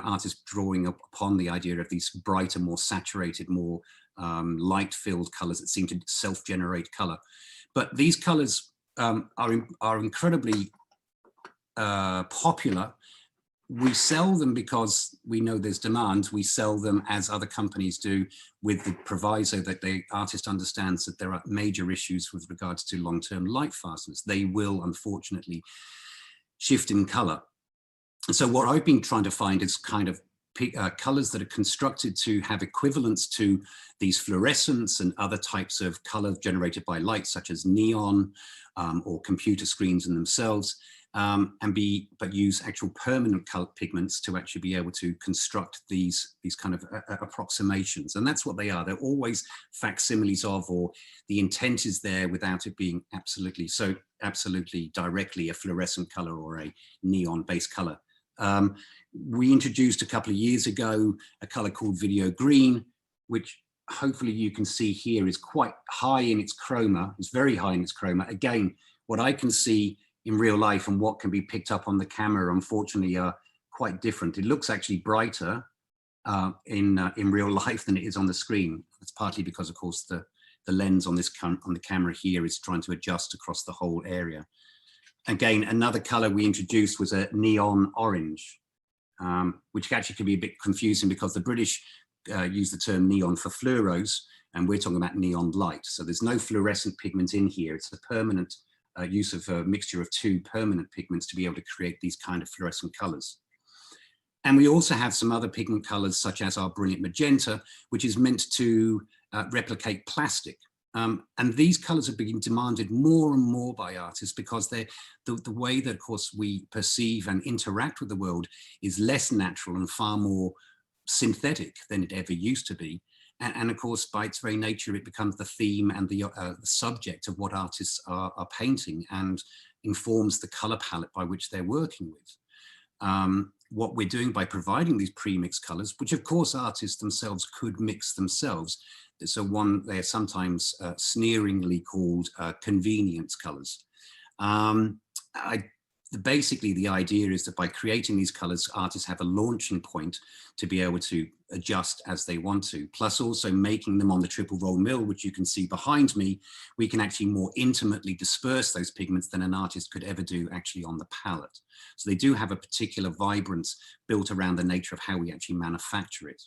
artists drawing upon the idea of these brighter, more saturated, more light-filled colors that seem to self-generate color. But these colors are incredibly popular. We sell them because we know there's demand. We sell them as other companies do, with the proviso that the artist understands that there are major issues with regards to long-term light fastness. They will, unfortunately, shift in color. And so what I've been trying to find is kind of colors that are constructed to have equivalence to these fluorescents and other types of color generated by light, such as neon or computer screens in themselves, but use actual permanent color pigments to actually be able to construct these kind of approximations. And that's what they are. They're always facsimiles of, or the intent is there without it being absolutely directly a fluorescent color or a neon-based color. We introduced a couple of years ago a color called video green, which hopefully you can see here is quite high in its chroma. It's very high in its chroma. Again, what I can see in real life and what can be picked up on the camera, unfortunately, are quite different. It looks actually brighter in real life than it is on the screen. It's partly because, of course, the lens on the camera here is trying to adjust across the whole area. Again, another color we introduced was a neon orange, which actually can be a bit confusing because the British use the term neon for fluoros, and we're talking about neon light. So there's no fluorescent pigment in here. It's a permanent use of a mixture of two permanent pigments to be able to create these kind of fluorescent colors. And we also have some other pigment colors, such as our brilliant magenta, which is meant to replicate plastic. And these colors are being demanded more and more by artists because the way that, of course, we perceive and interact with the world is less natural and far more synthetic than it ever used to be. And of course, by its very nature, it becomes the theme and the subject of what artists are painting and informs the color palette by which they're working with. What we're doing by providing these pre-mixed colors, which of course artists themselves could mix themselves. So they're sometimes sneeringly called convenience colors. Basically, the idea is that by creating these colors, artists have a launching point to be able to adjust as they want to, plus also making them on the triple roll mill, which you can see behind me, we can actually more intimately disperse those pigments than an artist could ever do actually on the palette. So they do have a particular vibrance built around the nature of how we actually manufacture it.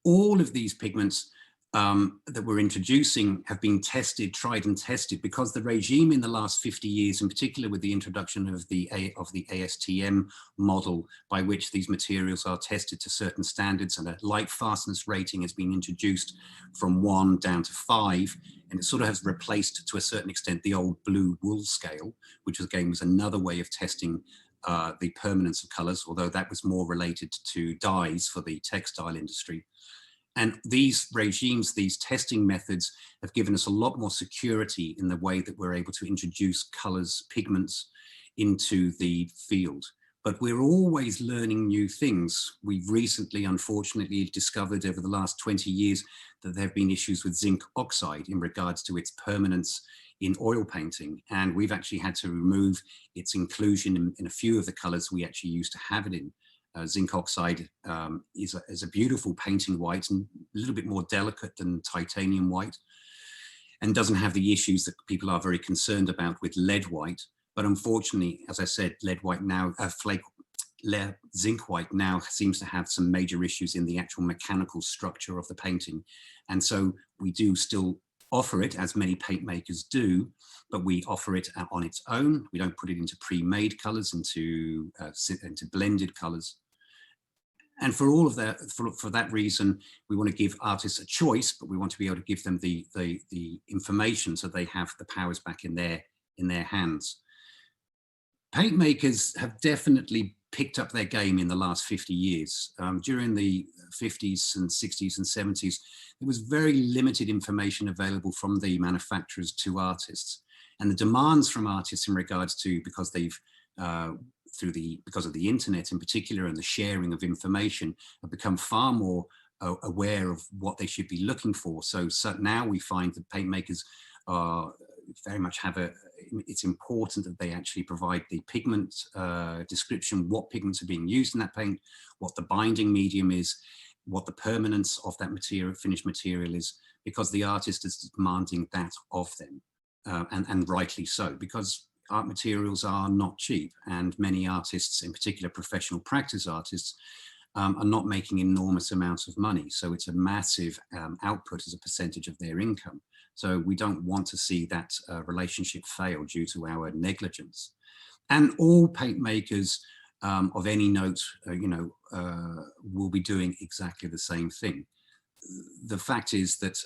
All of these pigments that we're introducing have been tried and tested, because the regime in the last 50 years, in particular with the introduction of the ASTM model, by which these materials are tested to certain standards, and a light fastness rating has been introduced from 1 down to 5, and it sort of has replaced to a certain extent the old blue wool scale, which again was another way of testing the permanence of colors, although that was more related to dyes for the textile industry. And these regimes, these testing methods, have given us a lot more security in the way that we're able to introduce colors, pigments into the field. But we're always learning new things. We've recently, unfortunately, discovered over the last 20 years that there have been issues with zinc oxide in regards to its permanence in oil painting. And we've actually had to remove its inclusion in a few of the colors we actually used to have it in. Zinc oxide is a beautiful painting white and a little bit more delicate than titanium white, and doesn't have the issues that people are very concerned about with lead white. But unfortunately, as I said, zinc white now seems to have some major issues in the actual mechanical structure of the painting. And so we do still offer it, as many paint makers do, but we offer it on its own. We don't put it into pre-made colors, into blended colors. And for all of that, for that reason, we want to give artists a choice, but we want to be able to give them the information so they have the powers back in their hands. Paint makers have definitely picked up their game in the last 50 years. During the 50s and 60s and 70s, there was very limited information available from the manufacturers to artists. And the demands from artists in regards to, because they've because of the internet in particular and the sharing of information, have become far more aware of what they should be looking for. So now we find that paint makers very much it's important that they actually provide the pigment description, what pigments are being used in that paint, what the binding medium is, what the permanence of that material, finished material is, because the artist is demanding that of them, and rightly so, because art materials are not cheap, and many artists, in particular professional practice artists, are not making enormous amounts of money. So it's a massive output as a percentage of their income. So we don't want to see that relationship fail due to our negligence. And all paint makers of any note, will be doing exactly the same thing. The fact is that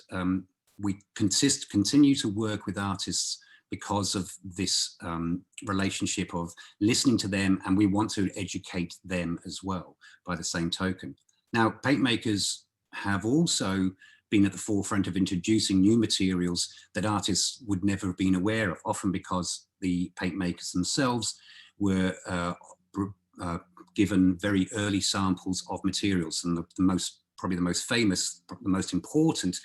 we continue to work with artists because of this relationship of listening to them, and we want to educate them as well by the same token. Now, paint makers have also been at the forefront of introducing new materials that artists would never have been aware of, often because the paint makers themselves were given very early samples of materials. And the most probably the most famous, the most important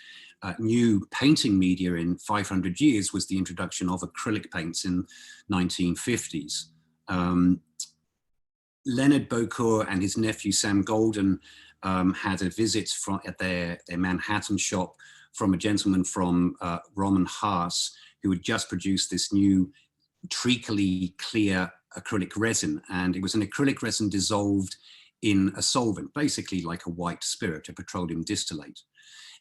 new painting media in 500 years was the introduction of acrylic paints in 1950s. Leonard Beaucourt and his nephew Sam Golden had a visit at their Manhattan shop from a gentleman from Roman Haas, who had just produced this new treacly clear acrylic resin. And it was an acrylic resin dissolved in a solvent, basically like a white spirit, a petroleum distillate.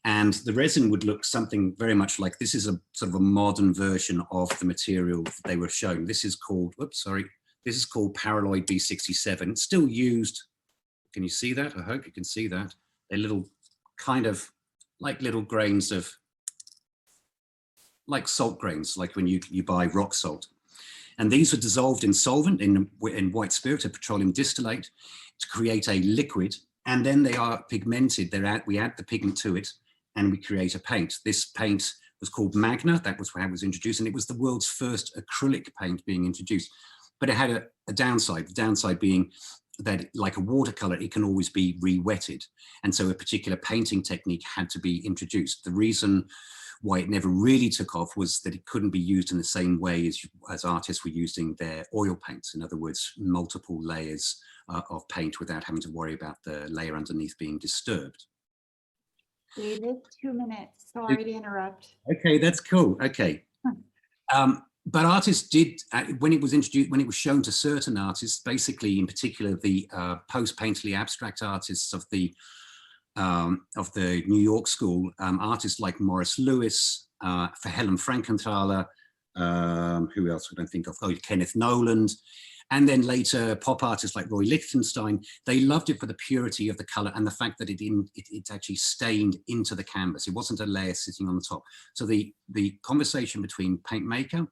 And the resin would look something very much like, this is a sort of a modern version of the material they were showing. This is called, this is called Paraloid B67. It's still used. Can you see that? I hope you can see that. They're little kind of like little grains of, like salt grains, like when you buy rock salt. And these were dissolved in solvent, in white spirit, a petroleum distillate, to create a liquid. And then they are pigmented. We add the pigment to it, and we create a paint. This paint was called Magna. That was how it was introduced. And it was the world's first acrylic paint being introduced. But it had a downside, the downside being that, like a watercolor, it can always be re-wetted. And so a particular painting technique had to be introduced. The reason why it never really took off was that it couldn't be used in the same way as artists were using their oil paints. In other words, multiple layers of paint without having to worry about the layer underneath being disturbed. David, 2 minutes. Sorry to interrupt. Okay, that's cool. Okay. But artists did, when it was introduced, when it was shown to certain artists, basically in particular the post-painterly abstract artists of the New York school, artists like Morris Lewis, for Helen Frankenthaler, who else would I think of? Oh, Kenneth Noland. And then later pop artists like Roy Lichtenstein, they loved it for the purity of the color and the fact that it actually stained into the canvas. It wasn't a layer sitting on the top. So the conversation between paint maker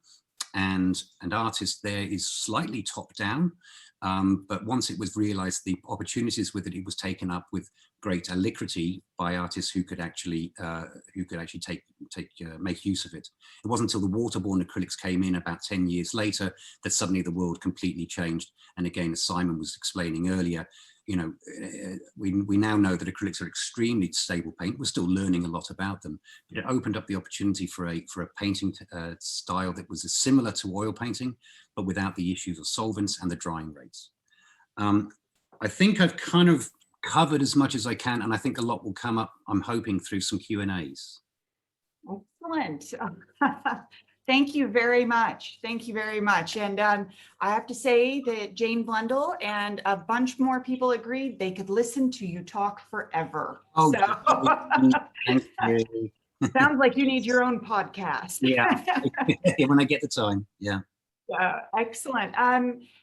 and artist there is slightly top down. But once it was realized the opportunities with it, it was taken up with great alacrity by artists who could actually make use of it. It wasn't until the waterborne acrylics came in about 10 years later that suddenly the world completely changed. And again, as Simon was explaining earlier, you know, we now know that acrylics are extremely stable paint. We're still learning a lot about them, but it opened up the opportunity for a painting style that was similar to oil painting, but without the issues of solvents and the drying rates. I think I've kind of covered as much as I can, and I think a lot will come up, I'm hoping, through some Q&As. Excellent. Thank you very much. Thank you very much. And I have to say that Jane Blundell and a bunch more people agreed they could listen to you talk forever. Oh, so. Thank you. Sounds like you need your own podcast. Yeah, when I get the time, yeah. Excellent.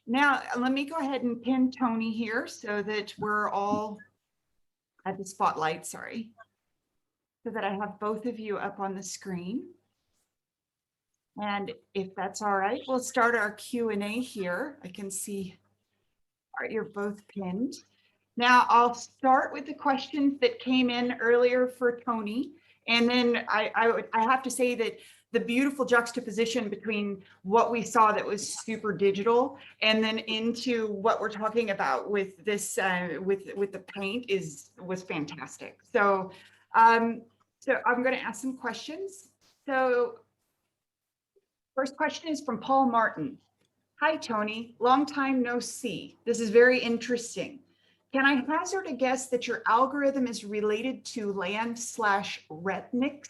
Now, let me go ahead and pin Tony here so that we're all at the spotlight, sorry, so that I have both of you up on the screen. And if that's all right, we'll start our Q&A here. I can see, all right, you're both pinned. Now, I'll start with the questions that came in earlier for Tony. And then I have to say that the beautiful juxtaposition between what we saw that was super digital and then into what we're talking about with this, with the paint was fantastic. So, so I'm going to ask some questions. So first question is from Paul Martin. Hi, Tony. Long time no see. This is very interesting. Can I hazard a guess that your algorithm is related to Land/Retinics?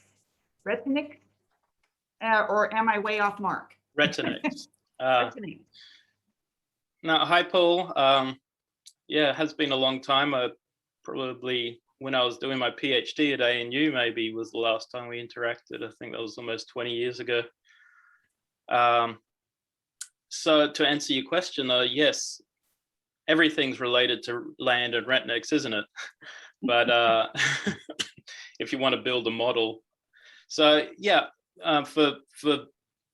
Or am I way off mark? Retinics. Retinics. Now, hi, Paul. Yeah, it has been a long time. Probably when I was doing my PhD at ANU, maybe was the last time we interacted. I think that was almost 20 years ago. So to answer your question, though, yes, everything's related to Land and Retinics, isn't it? But if you want to build a model. So yeah, for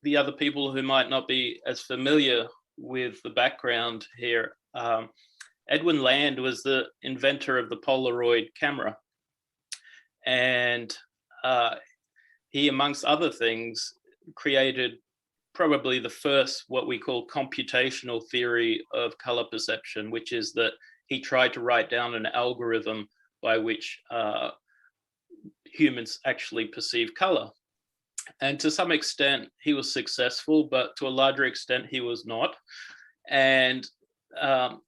the other people who might not be as familiar with the background here, Edwin Land was the inventor of the Polaroid camera. And he, amongst other things, created probably the first what we call computational theory of color perception, which is that he tried to write down an algorithm by which humans actually perceive color. And to some extent, he was successful, but to a larger extent, he was not. And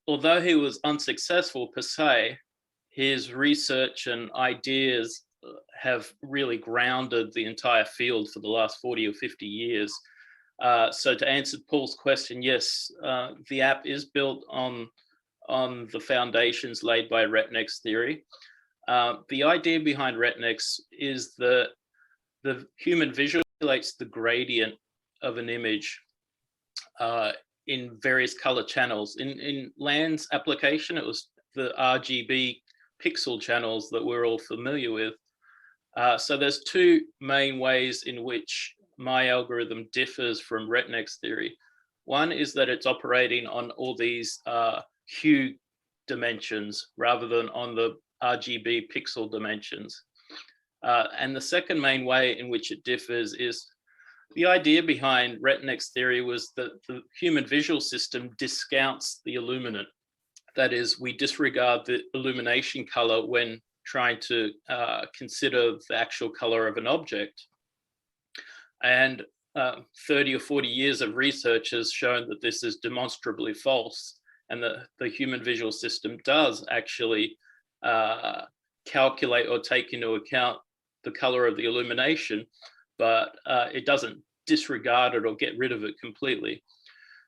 although he was unsuccessful per se, his research and ideas have really grounded the entire field for the last 40 or 50 years. So to answer Paul's question, yes, the app is built on the foundations laid by Retnex's theory. The idea behind Retnex is that the human visualizes the gradient of an image in various color channels. In Land's application, it was the RGB pixel channels that we're all familiar with. So there's two main ways in which my algorithm differs from Retnex's theory. One is that it's operating on all these hue dimensions rather than on the RGB pixel dimensions. And the second main way in which it differs is the idea behind Retnex's theory was that the human visual system discounts the illuminant. That is, we disregard the illumination color when trying to consider the actual color of an object. And 30 or 40 years of research has shown that this is demonstrably false, and the human visual system does actually calculate or take into account the color of the illumination, but it doesn't disregard it or get rid of it completely.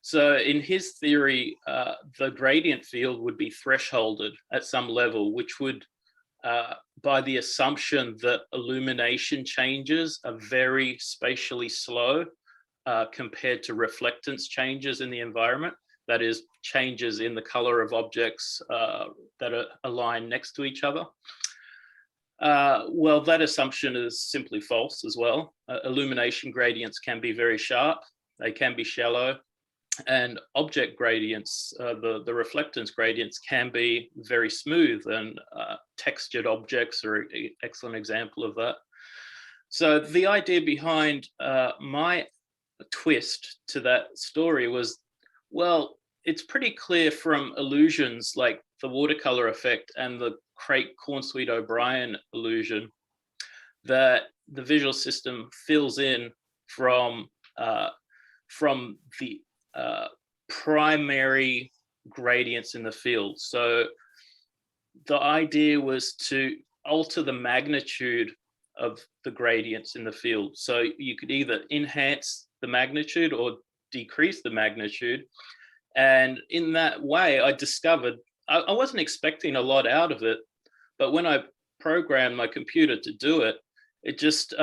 So in his theory, the gradient field would be thresholded at some level, which would, by the assumption that illumination changes are very spatially slow compared to reflectance changes in the environment, that is, changes in the color of objects that are aligned next to each other. Well, that assumption is simply false as well. Illumination gradients can be very sharp, they can be shallow, and object gradients, the reflectance gradients, can be very smooth, and textured objects are an excellent example of that. So the idea behind my twist to that story was, well, it's pretty clear from illusions like the watercolor effect and the Craik-Cornsweet-O'Brien illusion that the visual system fills in from the primary gradients in the field. So the idea was to alter the magnitude of the gradients in the field. So you could either enhance the magnitude or decrease the magnitude. And in that way, I discovered, I wasn't expecting a lot out of it, but when I programmed my computer to do it, it just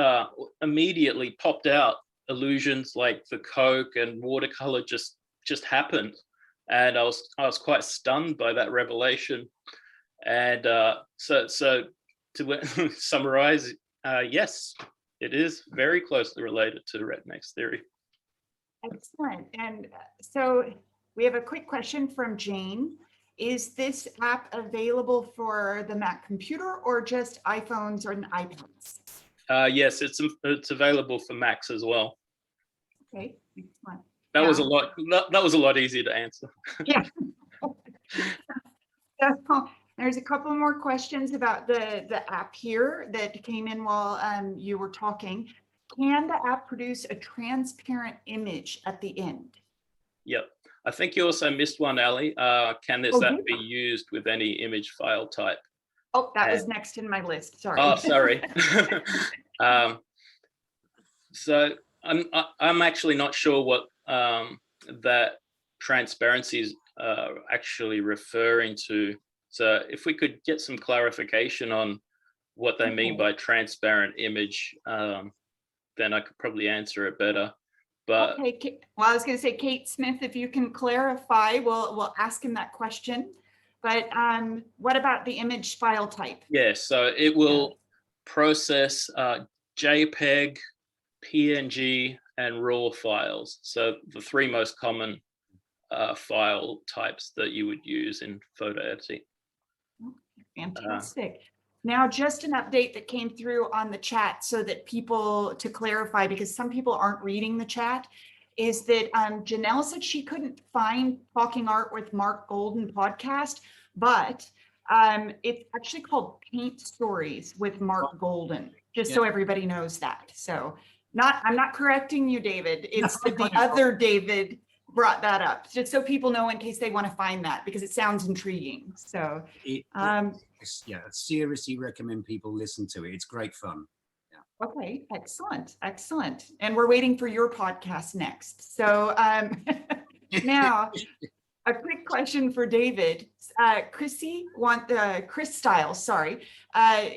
immediately popped out illusions like the Coke and watercolor just happened. And I was quite stunned by that revelation. And so to summarize, yes, it is very closely related to Retnex's theory. Excellent. And so we have a quick question from Jane. Is this app available for the Mac computer or just iPhones or iPads? Yes, it's available for Macs as well. Okay, excellent. That was a lot. That was a lot easier to answer. Yeah. So there's a couple more questions about the app here that came in while you were talking. Can the app produce a transparent image at the end? Yep. I think you also missed one, Ali. Can this app be used with any image file type? Oh, that was next in my list. Sorry. Oh, sorry. So I'm actually not sure what that transparency is actually referring to. So if we could get some clarification on what they mean by transparent image, then I could probably answer it better. But okay, well, I was going to say, Kate Smith, if you can clarify, we'll ask him that question. But what about the image file type? Yes, so it will process JPEG, PNG, and RAW files. So the three most common file types that you would use in photo editing. Fantastic. Now, just an update that came through on the chat so that people, to clarify, because some people aren't reading the chat, is that Janelle said she couldn't find Talking Art with Mark Golden podcast, but It's actually called Paint Stories with Mark Golden, just so everybody knows that. So I'm not correcting you, David. It's the other David brought that up, just so people know in case they want to find that, because it sounds intriguing. So I seriously recommend people listen to it. It's great fun. Okay, excellent, excellent. And we're waiting for your podcast next. So now, a quick question for David. Chris Stiles, sorry.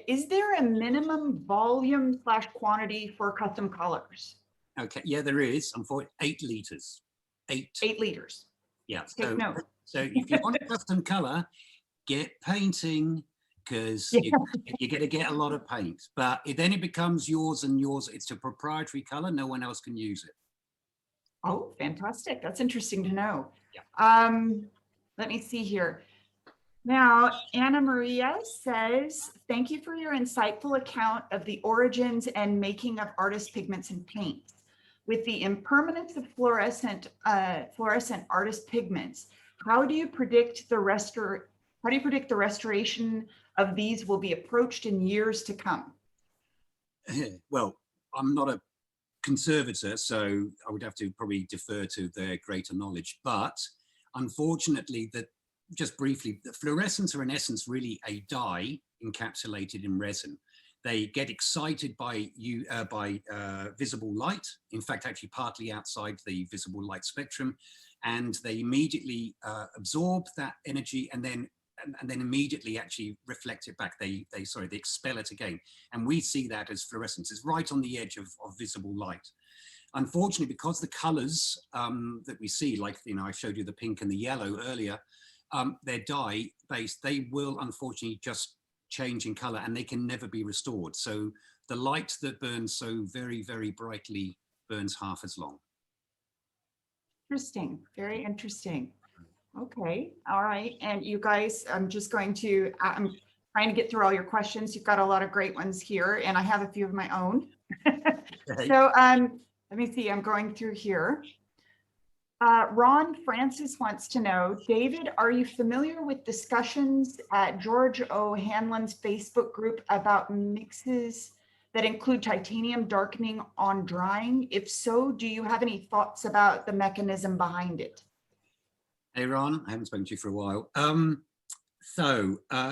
Is there a minimum volume / quantity for custom colors? Okay, yeah, there is. I'm for 8 liters. 8 liters. Yeah. Take note. So if you want a custom color, get painting, because you're going to get a lot of paint. But then it becomes yours and yours. It's a proprietary color. No one else can use it. Oh, fantastic. That's interesting to know. Yeah. Let me see here. Now, Anna Maria says, thank you for your insightful account of the origins and making of artist pigments and paints. With the impermanence of fluorescent artist pigments, how do you predict the restoration of these will be approached in years to come? Well, I'm not a conservator, so I would have to probably defer to their greater knowledge. But unfortunately, just briefly, the fluorescents are in essence really a dye encapsulated in resin. They get excited by visible light, in fact, actually partly outside the visible light spectrum, and they immediately absorb that energy and then immediately actually reflect it back. They expel it again. And we see that as fluorescence. It's right on the edge of visible light. Unfortunately, because the colors that we see, like, I showed you the pink and the yellow earlier, they're dye based, they will unfortunately just change in color and they can never be restored. So the light that burns so very, very brightly burns half as long. Interesting, very interesting. Okay, all right. And you guys, I'm trying to get through all your questions. You've got a lot of great ones here, and I have a few of my own. So let me see, I'm going through here. Ron Francis wants to know, David, are you familiar with discussions at George O. Hanlon's Facebook group about mixes that include titanium darkening on drying? If so, do you have any thoughts about the mechanism behind it? Hey, Ron, I haven't spoken to you for a while.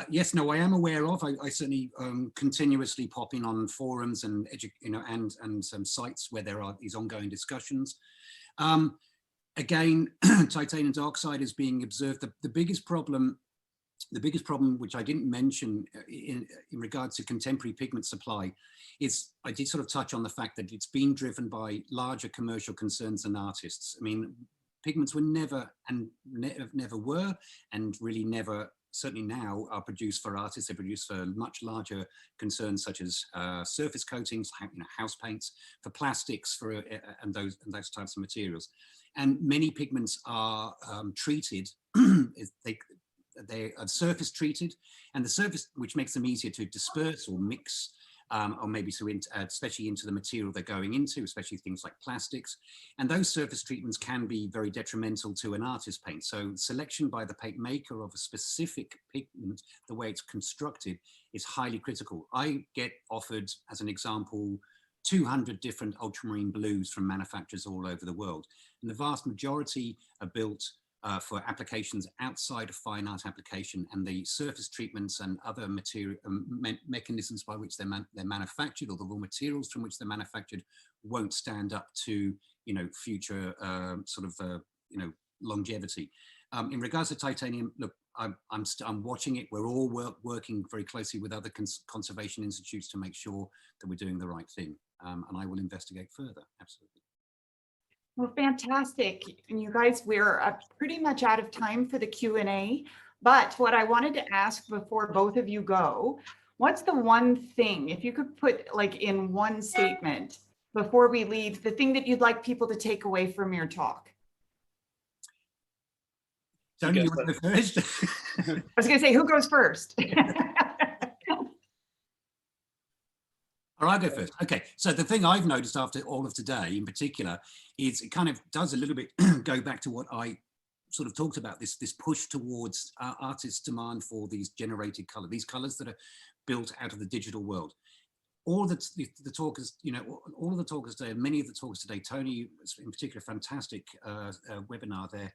Yes, no, I am aware of. I certainly continuously pop in on forums and some sites where there are these ongoing discussions. Again, titanium dioxide is being observed. The biggest problem, which I didn't mention in regards to contemporary pigment supply, is I did sort of touch on the fact that it's been driven by larger commercial concerns than artists. I mean, pigments were never were, and really never, certainly now, are produced for artists. They're produced for much larger concerns such as surface coatings, house paints, for plastics, and those types of materials. And many pigments are treated. They are surface treated, and the surface, which makes them easier to disperse or mix, or maybe especially into the material they're going into, especially things like plastics. And those surface treatments can be very detrimental to an artist paint. So selection by the paint maker of a specific pigment, the way it's constructed, is highly critical. I get offered, as an example, 200 different ultramarine blues from manufacturers all over the world. And the vast majority are built for applications outside of fine art application, and the surface treatments and other material mechanisms by which they're manufactured, or the raw materials from which they're manufactured, won't stand up to future longevity. In regards to titanium, look, I'm watching it. We're all working very closely with other conservation institutes to make sure that we're doing the right thing, and I will investigate further. Absolutely. Well, fantastic. And you guys, we're pretty much out of time for the Q&A. But what I wanted to ask before both of you go, what's the one thing, if you could put in one statement before we leave, the thing that you'd like people to take away from your talk? Tony, you want to go first? I was going to say, who goes first? Or I'll go first. Okay, so the thing I've noticed after all of today in particular is it kind of does a little bit go back to what I sort of talked about this push towards artists' demand for these generated color, these colors that are built out of the digital world. All the talkers, all of the talkers today, many of the talkers today, Tony in particular, fantastic webinar there,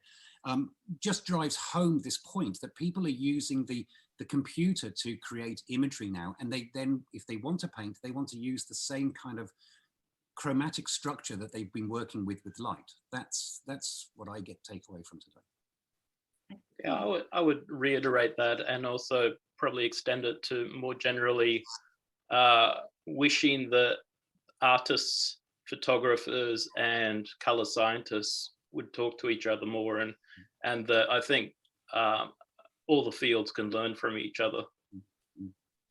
just drives home this point that people are using the computer to create imagery now, and they then, if they want to paint, they want to use the same kind chromatic structure that they've been working with light. That's what I take away from today. Yeah, I would reiterate that, and also probably extend it to more generally wishing that artists, photographers, and color scientists would talk to each other more, and that I think all the fields can learn from each other.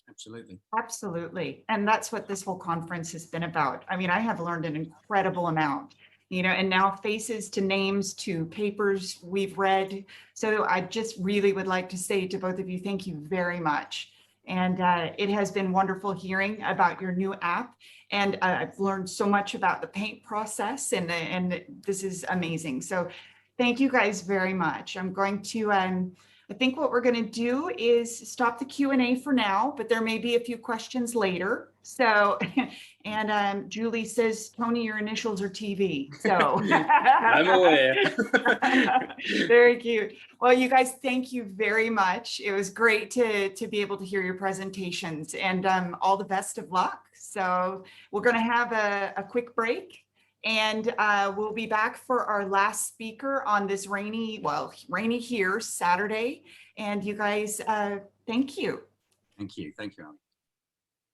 Absolutely. Absolutely. And that's what this whole conference has been about. I mean, I have learned an incredible amount, and now faces to names to papers we've read. So I just really would like to say to both of you, thank you very much. And it has been wonderful hearing about your new app. And I've learned so much about the paint process, and this is amazing. So thank you guys very much. I'm going to, I think what we're going to do is stop the Q&A for now, but there may be a few questions later. So, and Julie says, Tony, your initials are TV. So I'm aware. Very cute. Well, you guys, thank you very much. It was great to be able to hear your presentations, and all the best of luck. So we're going to have a quick break, and we'll be back for our last speaker on this rainy here Saturday. And you guys, thank you. Thank you. Thank you, Ali.